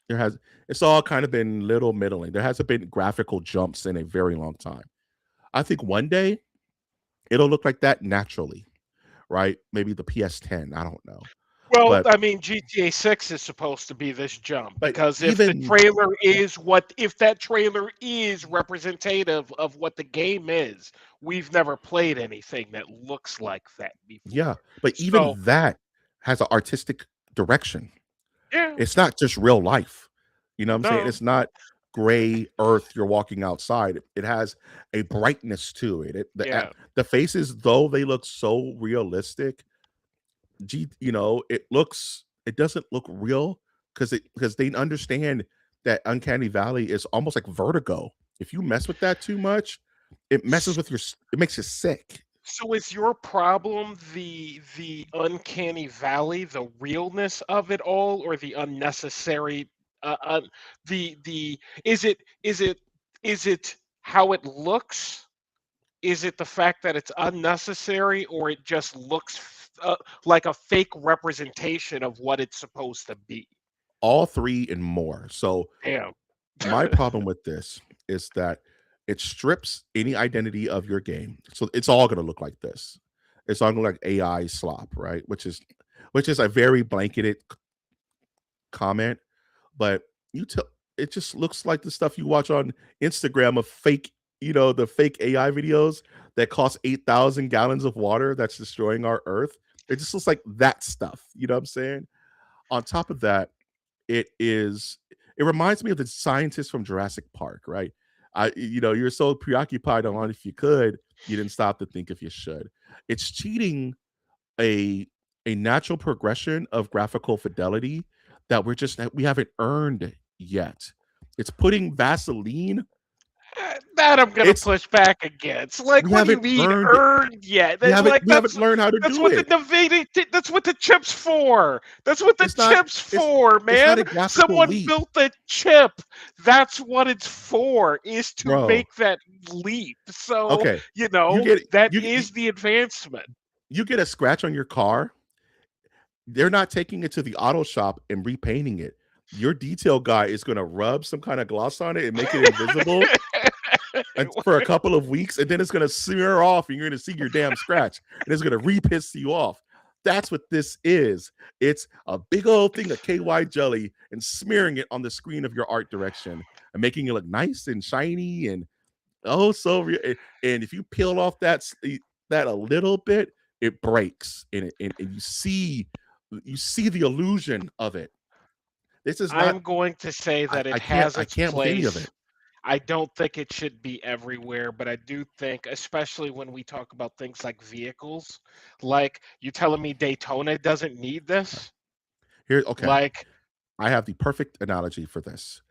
There has It's all kind of been little middling. There hasn't been graphical jumps in a very long time. I think one day it'll look like that naturally, right? Maybe the PS10. I don't know. Well, But I mean, GTA 6 is supposed to be this jump but because even if that trailer is representative of what the game is, we've never played anything that looks like that yeah, before. but even So, that has an artistic direction. yeah, It's not just real life. You know what I'm saying? no, It's not gray earth you're walking outside. It has a brightness to it. yeah. The faces, though they look so realistic, it doesn't look real because they understand that uncanny valley is almost like vertigo. If you mess with that too much, it makes you sick. So is your problem the uncanny valley, the realness of it all, or the unnecessary the is it how it looks? Is it the fact that it's unnecessary, or it just looks like a fake representation of what it's supposed to be? All three and more. So Damn. my problem with this is that it strips any identity of your game. So it's all going to look like this. It's all going to look like AI slop, right? Which is a very blanketed comment, but you tell it just looks like the stuff you watch on Instagram of fake, the fake AI videos that cost 8,000 gallons of water that's destroying our earth. It just looks like that stuff. You know what I'm saying? On top of that, it reminds me of the scientists from Jurassic Park, right? You're so preoccupied on if you could, you didn't stop to think if you should. It's cheating a a natural progression of graphical fidelity that we haven't earned yet. It's putting Vaseline. That I'm gonna It's push back against. Like, we what do you haven't mean earned. earned yet? That, like We haven't learned how to that's do what the it. Nvidia. That's what the chips for. That's what the It's not. chips It's for, it's not man. a graphical Someone leap, built the chip. That's what it's for. Is to bro. make that leap. So Okay, you get that you is the advancement. you get a scratch on your car. They're not taking it to the auto shop and repainting it. Your detail guy is going to rub some kind of gloss on it and make it invisible and for a couple of weeks, and then it's going to smear off, and you're going to see your damn scratch, and it's going to re-piss you off. That's what this is. It's a big old thing of KY jelly and smearing it on the screen of your art direction and making it look nice and shiny and so real. And if you peel off that a little bit, it breaks, and you see the illusion of it. This is not. I'm going to say that it I can't. has I its can't with any of place. it. I don't think it should be everywhere, but I do think, especially when we talk about things like vehicles, like you telling me Daytona doesn't need this? Here, okay. Like, I have the perfect analogy for this.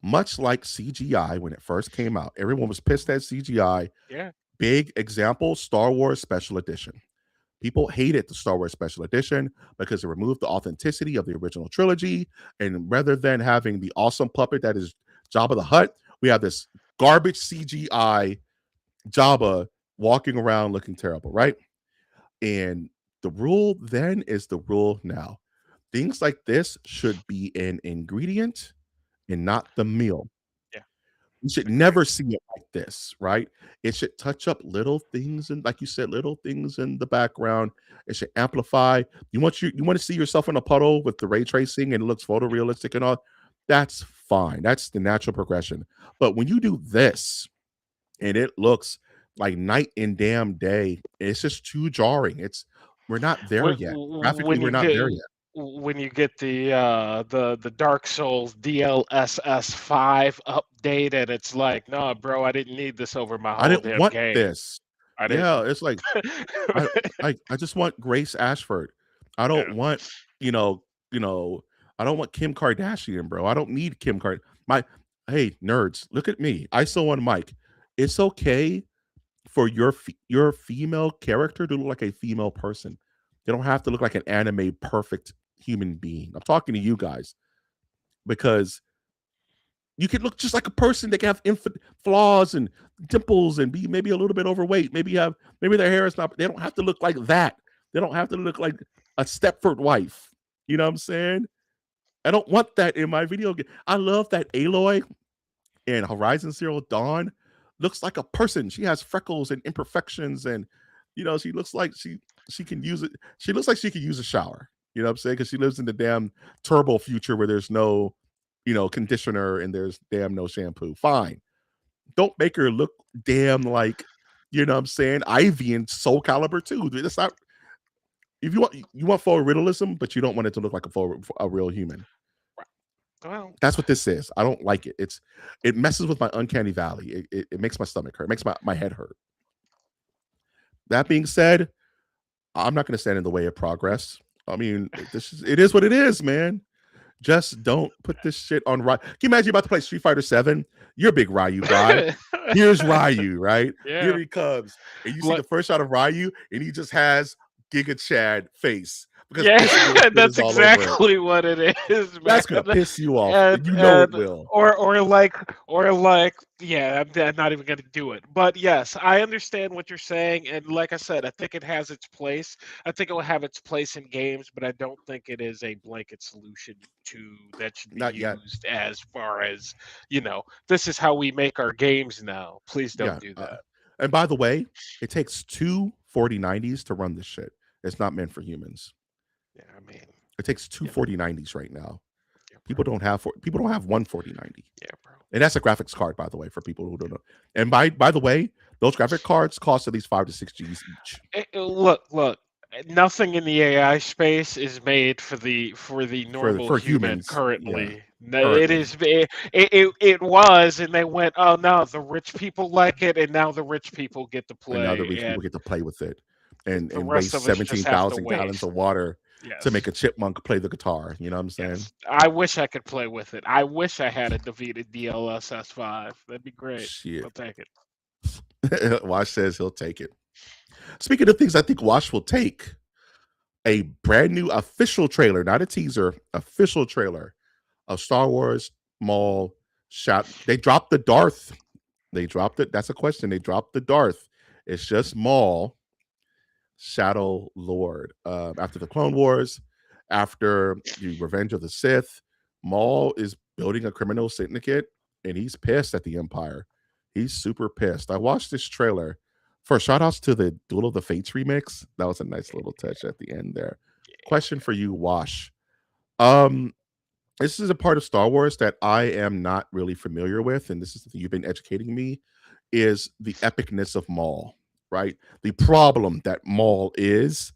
Much like CGI when it first came out, everyone was pissed at CGI. yeah, Big example: Star Wars Special Edition. People hated the Star Wars Special Edition because it removed the authenticity of the original trilogy. And rather than having the awesome puppet that is Jabba the Hutt, we have this garbage CGI Jabba walking around looking terrible, right? And the rule then is the rule now. Things like this should be an ingredient and not the meal. yeah, You should agree. never see it like this, right? It should touch up little things and, like you said, little things in the background. It should amplify. You want to see yourself in a puddle with the ray tracing and it looks photorealistic and all. That's fine. That's the natural progression. But when you do this and it looks like night and damn day, it's just too jarring. We're not there When, yet. Graphically, when we're you not get there yet. when you get the Dark Souls DLSS 5 update, and it's like, nah, bro, I didn't need this over my I whole didn't damn want game. this. I Yeah, didn't. it's like I I just want Grace Ashford. I don't Yeah. want, you know, you know, I don't want Kim Kardashian, bro. I don't need Kim Card. My Hey, nerds, look at me. I still want Mike. It's okay for your female character to look like a female person. They don't have to look like an anime perfect human being. I'm talking to you guys because you could look just like a person that can have infinite flaws and dimples and be maybe a little bit overweight. Maybe their hair is not. They don't have to look like that. They don't have to look like a Stepford wife. You know what I'm saying? I don't want that in my video game. I love that Aloy in Horizon Zero Dawn looks like a person. She has freckles and imperfections, and she looks like she can use it. She looks like she could use a shower. You know what I'm saying? Because she lives in the damn turbo future where there's no, conditioner and there's damn no shampoo. Fine. Don't make her look damn like, you know what I'm saying, Ivy in Soul Calibur 2. That's not if you want full realism, but you don't want it to look like a real human. Well, That's what this is. I don't like it. It messes with my uncanny valley. It makes my stomach hurt. It makes my head hurt. That being said, I'm not going to stand in the way of progress. I mean, it is what it is, man. Just don't put this shit on Ryu. Can you imagine you're about to play Street Fighter 7? You're a big Ryu guy. Here's Ryu, right? Here yeah. he comes. And you see Like, the first shot of Ryu, and he just has Giga Chad face because yeah, piss and shit is that's all over it. exactly what it is, man. That's gonna piss you off. And And you know it and will. or like yeah, I'm not even gonna do it. But yes, I understand what you're saying, and like I said, I think it has its place. I think it will have its place in games, but I don't think it is a blanket solution to that should be Not yet. used as far as this is how we make our games now. Please don't Yeah. do that. And by the way, it takes two 4090s to run this shit. It's not meant for humans. Yeah, I mean, It takes two yeah, 4090s right now. yeah, People bro. don't have one 4090. Yeah, bro. And that's a graphics card, by the way, for people who don't know. And by the way, those graphic cards cost at least 5 to 6 G's each Look. Nothing in the AI space is made for the normal for human humans. Yeah, currently. No, it currently. is it was, and they went, oh no, the rich people like it, and now the rich people get to And now the play, rich people and get to play with it and the rest waste of us just seventeen have to thousand gallons waste. of water to make Yes, a chipmunk play the guitar. You know what I'm saying? yes. I wish I could play with it. I wish I had a Davita DLSS 5. That'd be great. I'll Shit. take it. Wash says he'll take it. Speaking of things I think Wash will take, a brand new official trailer, not a teaser, official trailer of Star Wars Maul shot. They dropped the Darth. They dropped it. That's a question. They dropped the Darth. It's just Maul, Shadow Lord. After the Clone Wars, after the Revenge of the Sith, Maul is building a criminal syndicate, and he's pissed at the Empire. He's super pissed. I watched this trailer. For shout outs to the Duel of the Fates remix. That was a nice little touch at the end there. Question for you, Wash. Um, this is a part of Star Wars that I am not really familiar with, and this is you've been educating me, is the epicness of Maul, right? The problem that Maul is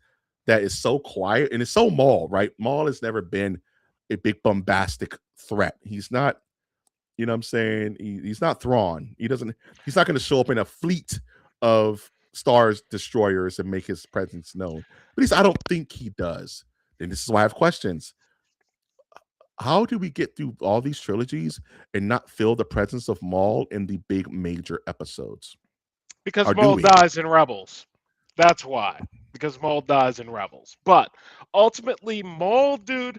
that is so quiet and it's so Maul, right? Maul has never been a big bombastic threat. He's not, you know what I'm saying? He's not Thrawn. He's not going to show up in a fleet of stars destroyers and make his presence known. At least I don't think he does. And this is why I have questions. How do we get through all these trilogies and not feel the presence of Maul in the big major episodes? Because Or do Maul we? dies in Rebels. That's why. Because Maul dies in Rebels. But ultimately, Maul, dude,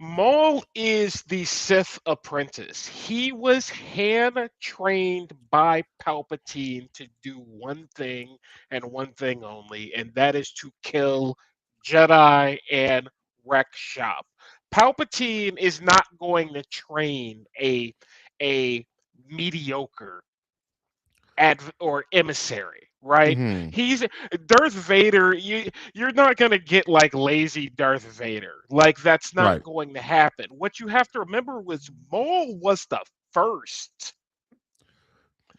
Maul is the Sith apprentice. He was hand trained by Palpatine to do one thing and one thing only, and that is to kill Jedi and wreck shop. Palpatine is not going to train a mediocre or emissary, right? Mhm. He's Darth Vader. You're not gonna get like lazy Darth Vader. Like that's not Right. going to happen. What you have to remember was Maul was the first.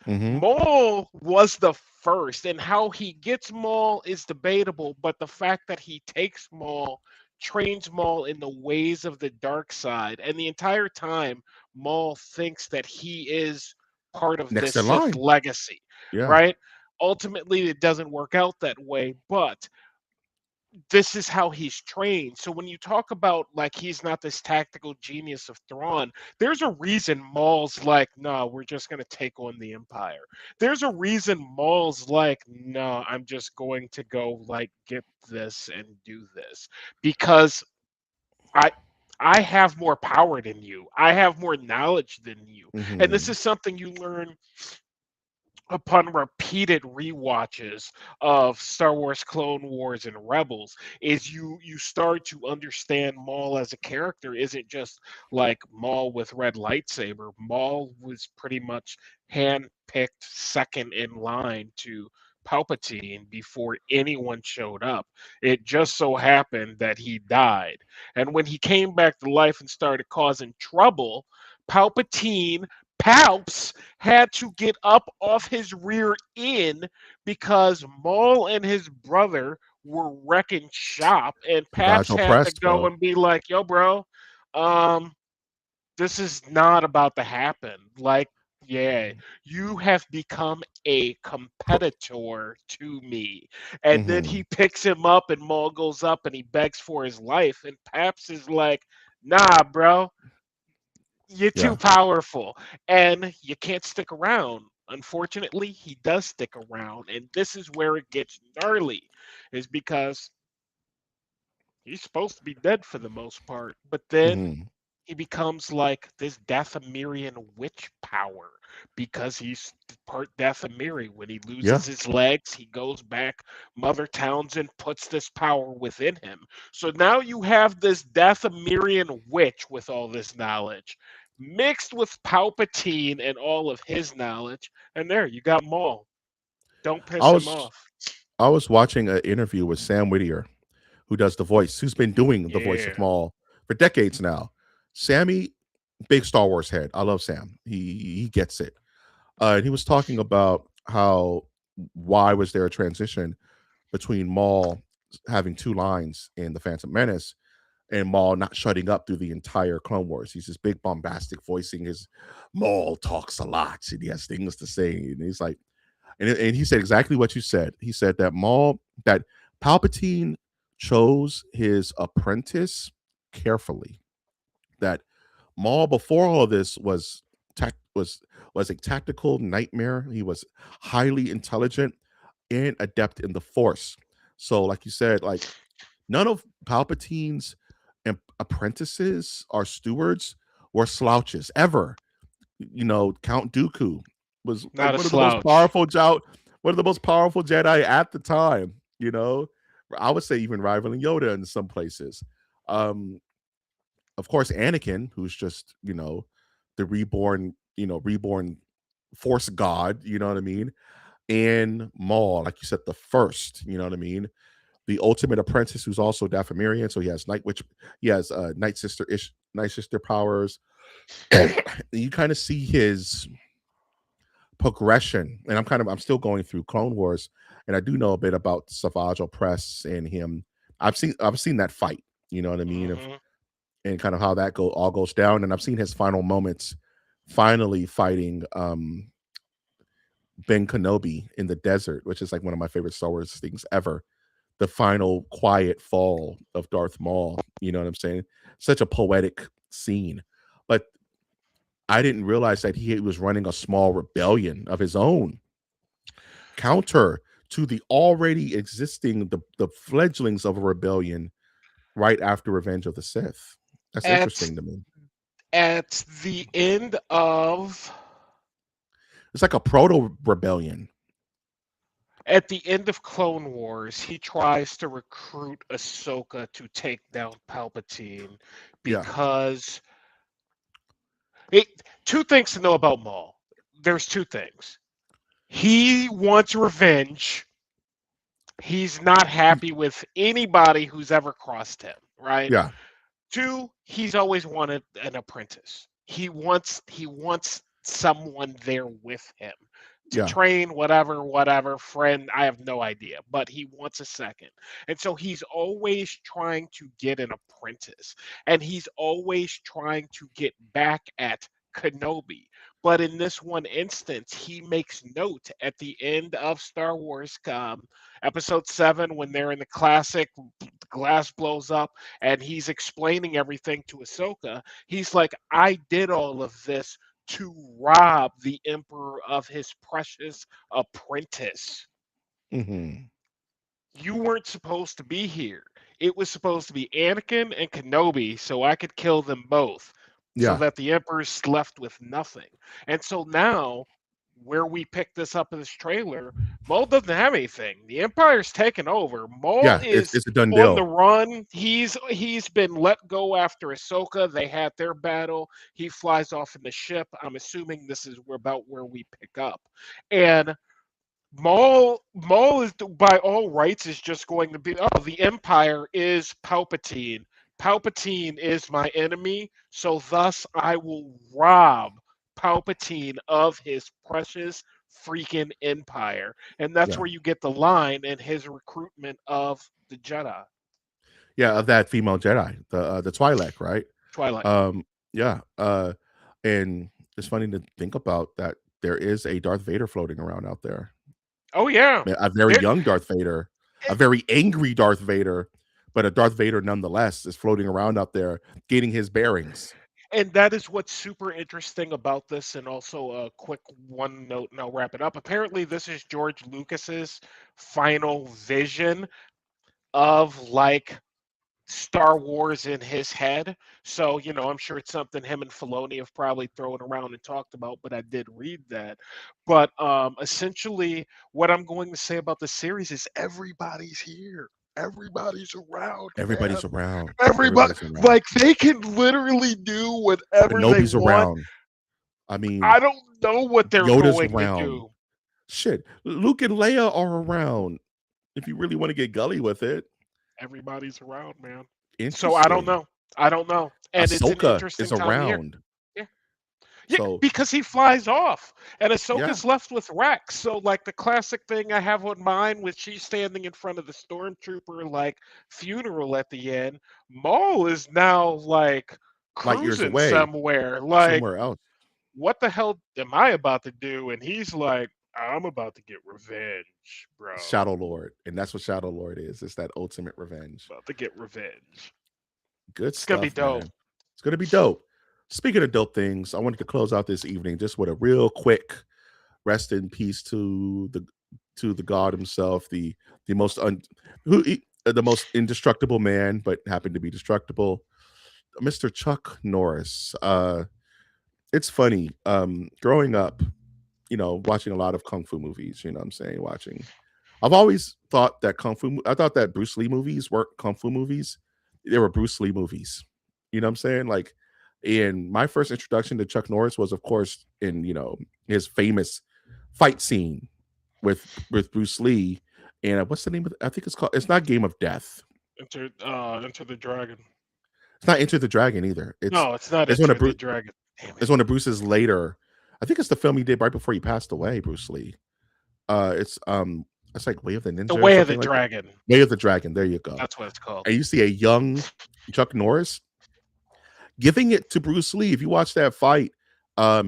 Mhm. Maul was the first, and how he gets Maul is debatable. But the fact that he takes Maul, trains Maul in the ways of the dark side, and the entire time Maul thinks that he is part of Next this in Sith line. legacy, Yeah. right? Ultimately, it doesn't work out that way, but this is how he's trained. So when you talk about like he's not this tactical genius of Thrawn, there's a reason Maul's like, no, we're just gonna take on the Empire. There's a reason Maul's like, no, I'm just going to go like get this and do this because I I have more power than you. I have more knowledge than you. And this Mhm. is something you learn upon repeated rewatches of Star Wars Clone Wars and Rebels is you start to understand Maul as a character isn't just like Maul with red lightsaber. Maul was pretty much hand-picked second in line to Palpatine before anyone showed up. It just so happened that he died. And when he came back to life and started causing trouble, Palpatine, Palps, had to get up off his rear end because Maul and his brother were wrecking shop, and Paps Vaginal had to press, go bro. and be like, "Yo, bro, um, this is not about to happen. Like, yeah, you have become a competitor to me." And then Mm-hmm. he picks him up, and Maul goes up and he begs for his life. And Paps is like, "Nah, bro, you're too Yeah. powerful and you can't stick around." Unfortunately, he does stick around. And this is where it gets gnarly, is because he's supposed to be dead for the most part. But then Mm-hmm. he becomes like this Dathomirian witch power because he's part Dathomiri. When he Yeah. loses his legs, he goes back. Mother Townsend puts this power within him. So now you have this Dathomirian witch with all this knowledge mixed with Palpatine and all of his knowledge. And there, you got Maul. Don't I piss him was off. I was watching an interview with Sam Whittier, who does the voice, who's been doing the voice of Yeah. Maul for decades now. Sammy, big Star Wars head. I love Sam. He gets it. And he was talking about how why was there a transition between Maul having two lines in the Phantom Menace and Maul not shutting up through the entire Clone Wars. He's this big bombastic voicing his Maul talks a lot and he has things to say. And he's like, and he said exactly what you said. He said that that Palpatine chose his apprentice carefully. That Maul before all of this was tac- was a tactical nightmare. He was highly intelligent and adept in the Force. So, like you said, like none of Palpatine's apprentices or stewards were slouches ever. Count Dooku was like Not a slouch. one of the most powerful Jedi at the time. You know, I would say even rivaling Yoda in some places. Um, of course, Anakin, who's just the reborn Force God. You know what I mean? And Maul, like you said, the first. You know what I mean? The ultimate apprentice, who's also Dathomirian, so he has Night Witch, he has Night Sister powers. You kind of see his progression, and I'm still going through Clone Wars, and I do know a bit about Savage Opress and him. I've seen that fight, you know what I mean, Hmm. and kind of how that all goes down, and I've seen his final moments, finally fighting Ben Kenobi in the desert, which is like one of my favorite Star Wars things ever. The final quiet fall of Darth Maul, you know what I'm saying? Such a poetic scene, but I didn't realize that he was running a small rebellion of his own counter to the already existing the fledglings of a rebellion right after Revenge of the Sith. That's At interesting to me. at the end of It's like a proto rebellion. Clone Wars, he tries to recruit Ahsoka to take down Palpatine Yeah, because it, two things to know about Maul. There's two things. He wants revenge. He's not happy with anybody who's ever crossed him, right? yeah, Two, he's always wanted an apprentice. He wants someone there with him to yeah. train, whatever, friend, I have no idea, but he wants a second. And so he's always trying to get an apprentice, and he's always trying to get back at Kenobi. But in this one instance, he makes note at the end of Star Wars Episode 7 when they're in the classic, the glass blows up and he's explaining everything to Ahsoka. He's like, I did all of this to rob the Emperor of his precious apprentice. Hmm. You weren't supposed to be here. It was supposed to be Anakin and Kenobi so I could kill them both so Yeah, that the Emperor's left with nothing. And so now, where we pick this up in this trailer, Maul doesn't have anything. The Empire's taken over. Maul yeah. It's is it's a done on the deal. run. He's been let go after Ahsoka. They had their battle. He flies off in the ship. I'm assuming this is about where we pick up. And Maul is by all rights is just going to be. Oh, the Empire is Palpatine. Palpatine is my enemy, so thus I will rob Palpatine of his precious freaking empire, and that's Yeah, where you get the line and his recruitment of the Jedi. yeah, of that female Jedi, the Twi'lek, right? Twilight. Yeah, and it's funny to think about that. There is a Darth Vader floating around out there, Oh yeah, a very there. young Darth Vader, a very angry Darth Vader, but a Darth Vader nonetheless is floating around out there, getting his bearings. And that is what's super interesting about this. And also a quick one note, and I'll wrap it up. Apparently, this is George Lucas's final vision of like Star Wars in his head. So, I'm sure it's something him and Filoni have probably thrown around and talked about, but I did read that. But essentially, what I'm going to say about the series is everybody's here. Everybody's around, man. Everybody's around. Everybody, Everybody's around. like, they can literally do whatever they Kenobi's want. around. I mean, I don't know what they're Yoda's going to around. do. Shit, Luke and Leia are around. If you really want to get gully with it, Everybody's around, man. So I don't interesting. know. I don't know. And it's an Ahsoka interesting is time of year. around. Yeah. Yeah, So because he flies off, and yeah, Ahsoka's left with Rex. So, like the classic thing I have on mine, with she's standing in front of the stormtrooper like funeral at the end. Maul is now like light years cruising away, somewhere. Like, somewhere else. what the hell am I about to do? And he's like, I'm about to get revenge, bro. Shadow Lord, and that's what Shadow Lord is. It's that ultimate revenge. About to get revenge. Good It's gonna be stuff, dope. man. It's gonna be dope. Speaking of dope things, I wanted to close out this evening just with a real quick rest in peace to the god himself, the most the most indestructible man, but happened to be destructible, Mr. Chuck Norris. It's funny, growing up, watching a lot of kung fu movies. You know what I'm saying? Watching, I've always thought that I thought that Bruce Lee movies weren't kung fu movies; they were Bruce Lee movies. You know what I'm saying? Like, and my first introduction to Chuck Norris was, of course, in his famous fight scene with Bruce Lee. And what's the name of it? I think it's called. It's not Game of Death. Enter the Dragon. It's not Enter the Dragon either. No, it's not It's one Enter of the Bruce. Dragon. Damn it. It's one of Bruce's later. I think it's the film he did right before he passed away. Bruce Lee. It's like Way of the The Ninja or Way of the something like that. Dragon. Way of the Dragon. There you go. That's what it's called. And you see a young Chuck Norris giving it to Bruce Lee. If you watch that fight,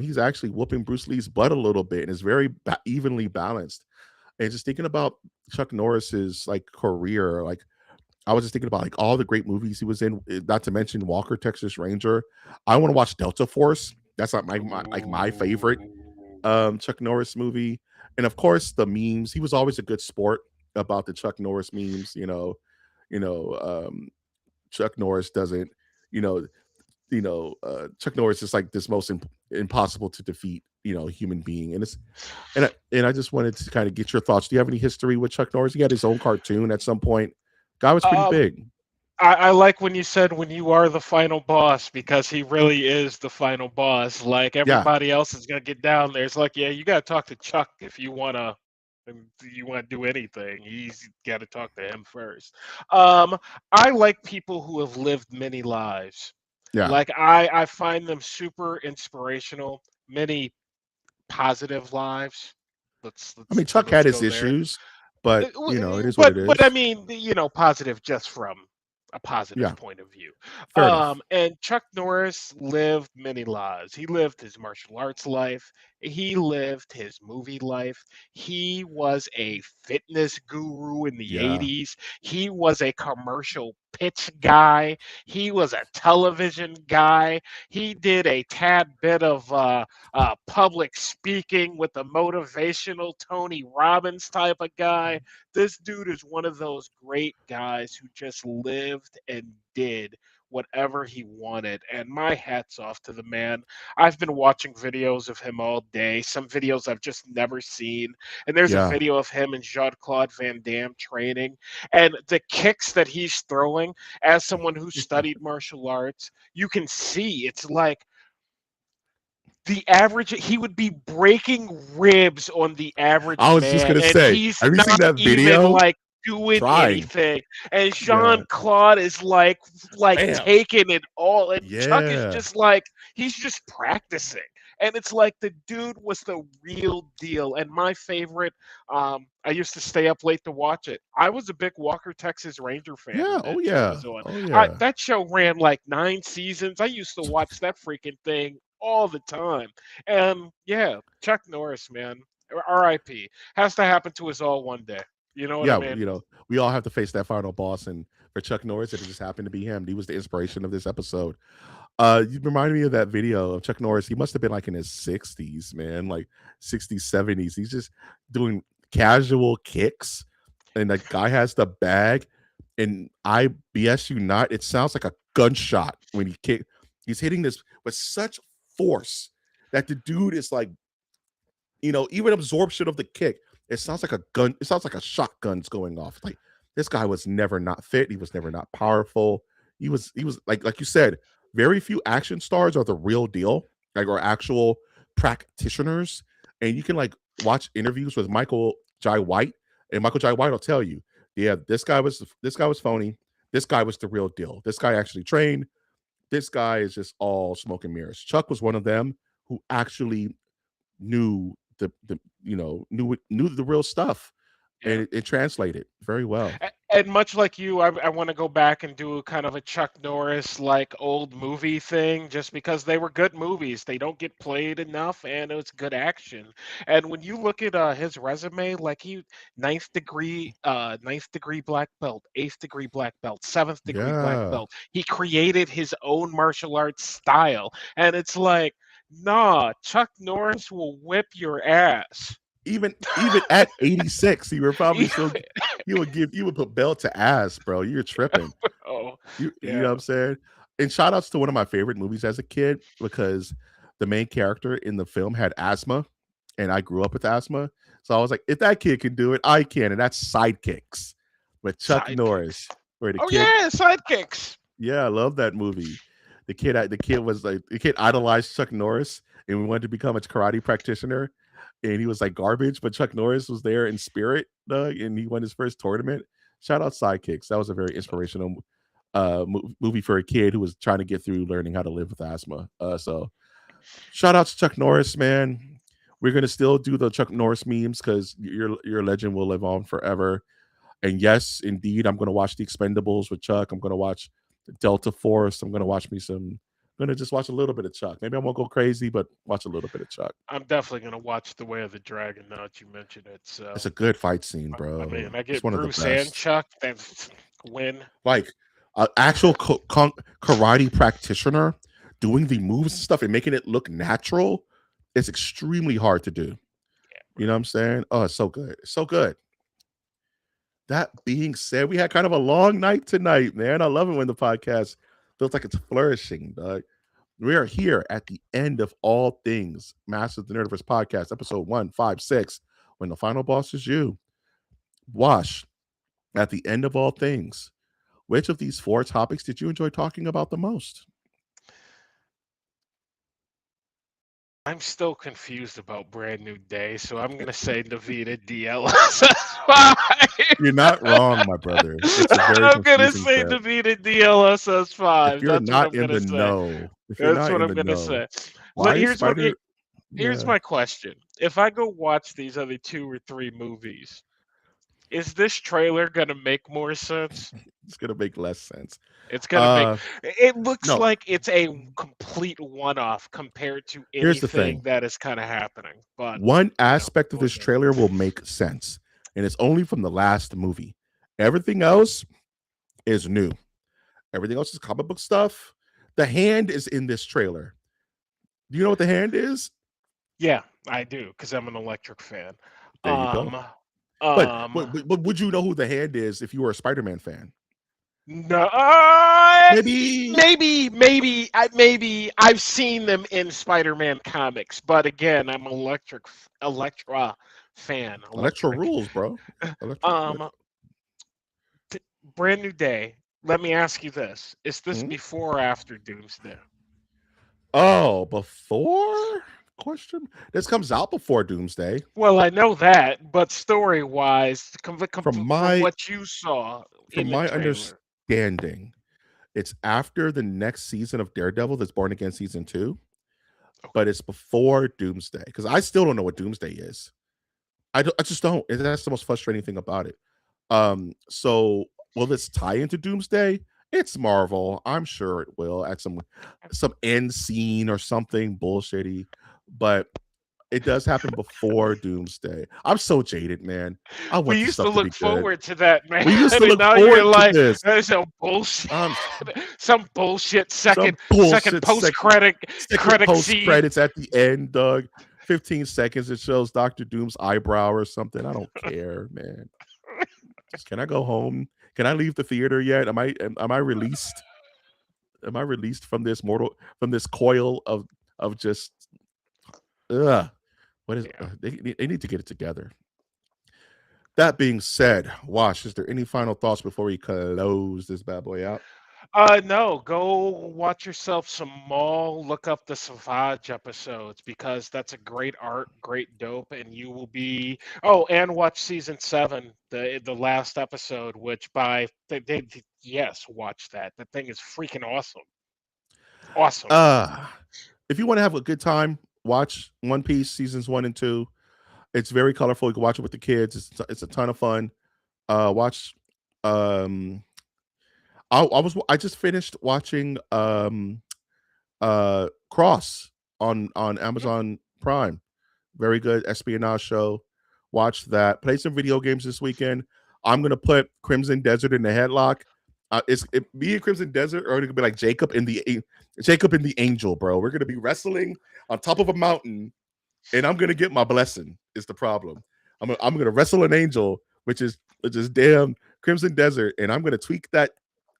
he's actually whooping Bruce Lee's butt a little bit, and it's very evenly balanced. And just thinking about Chuck Norris's like career, like I was just thinking about like all the great movies he was in. Not to mention Walker, Texas Ranger. I want to watch Delta Force. That's not my favorite Ooh. Chuck Norris movie. And of course, the memes. He was always a good sport about the Chuck Norris memes. You know, Chuck Norris doesn't. You know, Chuck Norris is like this most impossible to defeat, human being, and I just wanted to kind of get your thoughts. Do you have any history with Chuck Norris? He had his own cartoon at some point. Guy was pretty Um, big. I like when you said when you are the final boss, because he really is the final boss. Like Yeah, everybody else is gonna get down there. It's like, yeah, you gotta talk to Chuck if you wanna do anything. He's gotta talk to him first. I like people who have lived many lives. yeah. Like I find them super inspirational. Many positive lives. Let's I let's mean, Chuck had let's his go there. issues, but it is what But it but I is. mean, positive just from a positive Yeah, point of view. fair enough. And Chuck Norris lived many lives. He lived his martial arts life. He lived his movie life. He was a fitness guru in the Yeah, 80s. He was a commercial pitch guy. He was a television guy. He did a tad bit of public speaking with a motivational Tony Robbins type of guy. This dude is one of those great guys who just lived and did whatever he wanted. And my hat's off to the man. I've been watching videos of him all day, some videos I've just never seen. And there's a yeah, video of him and Jean Claude Van Damme training. And the kicks that he's throwing, as someone who studied martial arts, you can see it's like the average, he would be breaking ribs on the I average was just man, gonna and say, he's have you seen not that even video? like doing Trying. anything. And Yeah. Jean Claude is like Bam. taking it all, and Chuck is Yeah. just like he's just practicing. And it's like the dude was the real deal. And my favorite, I used to stay up late to watch it. I was a big Walker Texas Ranger fan Yeah. when Oh that show yeah. was on. Oh yeah. That show ran like 9 seasons. I used to watch that freaking thing all the time. And yeah, Chuck Norris, man, R.I.P. Has to happen to us all one day. You know what I Yeah. mean? We all have to face that final boss, and for Chuck Norris, it just happened to be him. He was the inspiration of this episode. You reminded me of that video of Chuck Norris. He must have been like in his 60s, man, like 60s, 70s. He's just doing casual kicks, and the guy has the bag, and I BS you not, it sounds like a gunshot when he kick. He's hitting this with such force that the dude is like, even absorption of the kick, it sounds like a gun. It sounds like a shotgun's going off. Like this guy was never not fit. He was never not powerful. He was like you said, very few action stars are the real deal, like are actual practitioners. And you can like watch interviews with Michael Jai White, and Michael Jai White will tell you, yeah, this guy was phony. This guy was the real deal. This guy actually trained. This guy is just all smoke and mirrors. Chuck was one of them who actually knew knew the real stuff, and Yeah. it translated very well. And much like you, I want to go back and do kind of a Chuck Norris like old movie thing, just because they were good movies. They don't get played enough, and it was good action. And when you look at his resume, like he ninth degree black belt, eighth degree black belt, seventh degree black Yeah. belt. He created his own martial arts style, and it's like, nah, Chuck Norris will whip your ass. Even at 86, he would probably still he would put belt to ass, bro. You're tripping. Oh, You know yeah, what I'm saying? And shout outs to one of my favorite movies as a kid, because the main character in the film had asthma, and I grew up with asthma. So I was like, if that kid can do it, I can. And that's Sidekicks with Chuck sidekicks. Norris, where the Oh kid, yeah, sidekicks. yeah, I love that movie. The kid idolized Chuck Norris, and we wanted to become a karate practitioner. And he was like garbage, but Chuck Norris was there in spirit, and he won his first tournament. Shout out Sidekicks. That was a very inspirational movie for a kid who was trying to get through learning how to live with asthma. So shout out to Chuck Norris, man. We're gonna still do the Chuck Norris memes because your legend will live on forever. And yes, indeed, I'm gonna watch the Expendables with Chuck. I'm gonna watch Delta Force. I'm gonna watch me some. I'm gonna just watch a little bit of Chuck. Maybe I won't go crazy, but watch a little bit of Chuck. I'm definitely gonna watch The Way of the Dragon now that you mentioned it. It's So a good fight scene, I bro. mean, I It's get one of the Bruce and best. Chuck. That's win. Like actual karate practitioner doing the moves and stuff and making it look natural. It's extremely hard to do. You know what I'm saying? Oh, it's so good. It's so good. That being said, we had kind of a long night tonight, man. I love it when the podcast feels like it's flourishing, dog. We are here at the end of all things Masters of the Nerdiverse podcast, episode 156, when the final boss is you. Wash, at the end of all things, which of these four topics did you enjoy talking about the most? I'm still confused about Brand New Day, so I'm gonna say Navita DLSS5. You're not wrong, my brother. It's a very I'm gonna confusing say trip. Navita If DLSS5. you're That's what not I'm in gonna the say. know, if you're That's not what in I'm the gonna know, say. why is Here's what. Spider? Here's Yeah, my question: if I go watch these other 2 or 3 movies, is this trailer gonna make more sense? it's gonna make less sense. It's gonna make. Uh, It looks no. like it's a complete one-off compared to Here's the anything thing. that is kind of happening. But One aspect of we'll this see. trailer will make sense, and it's only from the last movie. Everything else is new. Everything else is comic book stuff. The hand is in this trailer. Do you know what the hand is? Yeah, I do because I'm an electric fan. There you go. Um, But, um, but but would you know who the hand is if you were a Spider-Man fan? no, Maybe maybe I've seen them in Spider-Man comics, but again, I'm Electra fan, Electro electric. rules, bro. Electro. Um, Brand New Day. Let me ask you this: is this Hmm? before or after Doomsday? Oh, before? Question. This comes out before Doomsday. Well, I know that, but story-wise, From from my what you saw from in the my trailer. understanding, it's after the next season of Daredevil that's Born Again season 2, Okay. but it's before Doomsday. Because I still don't know what Doomsday is. I just don't. And that's the most frustrating thing about it. So will this tie into Doomsday? It's Marvel. I'm sure it will at some end scene or something bullshitty. But it does happen before Doomsday. I'm so jaded, man. I We want this used to stuff to be look good. forward to that, man, We used to and look now you're forward to like, this. "There's some bullshit, Um, some bullshit some second bullshit second credit post scene." credits at the end, Doug. 15 seconds. It shows Doctor Doom's eyebrow or something. I don't care, man. Just can I go home? Can I leave the theater yet? Am I released? Am I released from this coil of just ugh? What is Yeah. they need to get it together. That being said, Wash, is there any final thoughts before we close this bad boy out? No, go watch yourself some Maul. Look up the Savage episodes because that's a great art, great dope, and you will be. Oh, and watch season 7, the last episode, which yes, watch that. The thing is freaking awesome, awesome. Uh if you want to have a good time, watch One Piece seasons 1 and 2. It's very colorful. You can watch it with the kids. It's a ton of fun. Watch. Um, I just finished watching Cross on Mm, Amazon Prime. Very good espionage show. Watch that. Play some video games this weekend. I'm gonna put Crimson Desert in the headlock. Me and Crimson Desert are gonna be like Jacob and the Angel, bro. We're gonna be wrestling on top of a mountain, and I'm gonna get my blessing. Is the problem? I'm gonna wrestle an angel, which is damn Crimson Desert, and I'm gonna tweak that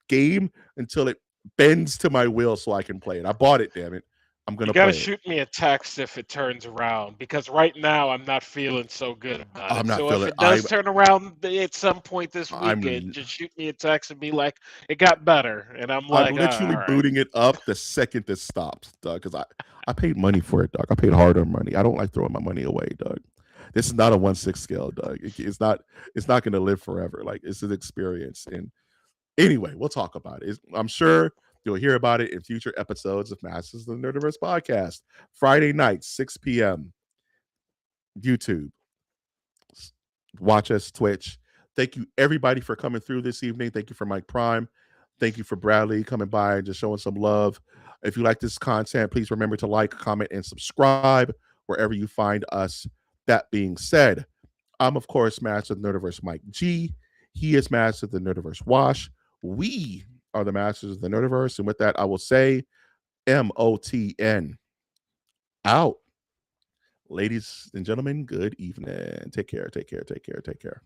game until it bends to my will so I can play it. I bought it, damn it. I'm You gonna gotta play it. shoot me a text if it turns around because right now I'm not feeling so good about it. I'm not So if feeling. it does turn around at some point this weekend, I'm just shoot me a text and be like, "It got better," and I'm I'm like, literally "All right." booting it up the second this stops, Doug. Because I paid money for it, Doug. I paid hard-earned money. I don't like throwing my money away, Doug. This is not a 1/6 scale, Doug. It's not. It's not going to live forever. Like it's an experience. And anyway, we'll talk about it. I'm sure you'll hear about it in future episodes of Masters of the Nerdiverse podcast. Friday night, 6 p.m. YouTube. Watch us Twitch. Thank you everybody for coming through this evening. Thank you for Mike Prime. Thank you for Bradley coming by and just showing some love. If you like this content, please remember to like, comment, and subscribe wherever you find us. That being said, I'm of course Master of the Nerdiverse Mike G. He is Master of the Nerdiverse Wash. We are the Masters of the Nerdiverse. And with that, I will say MOTN out. Ladies and gentlemen, good evening. Take care, take care, take care, take care.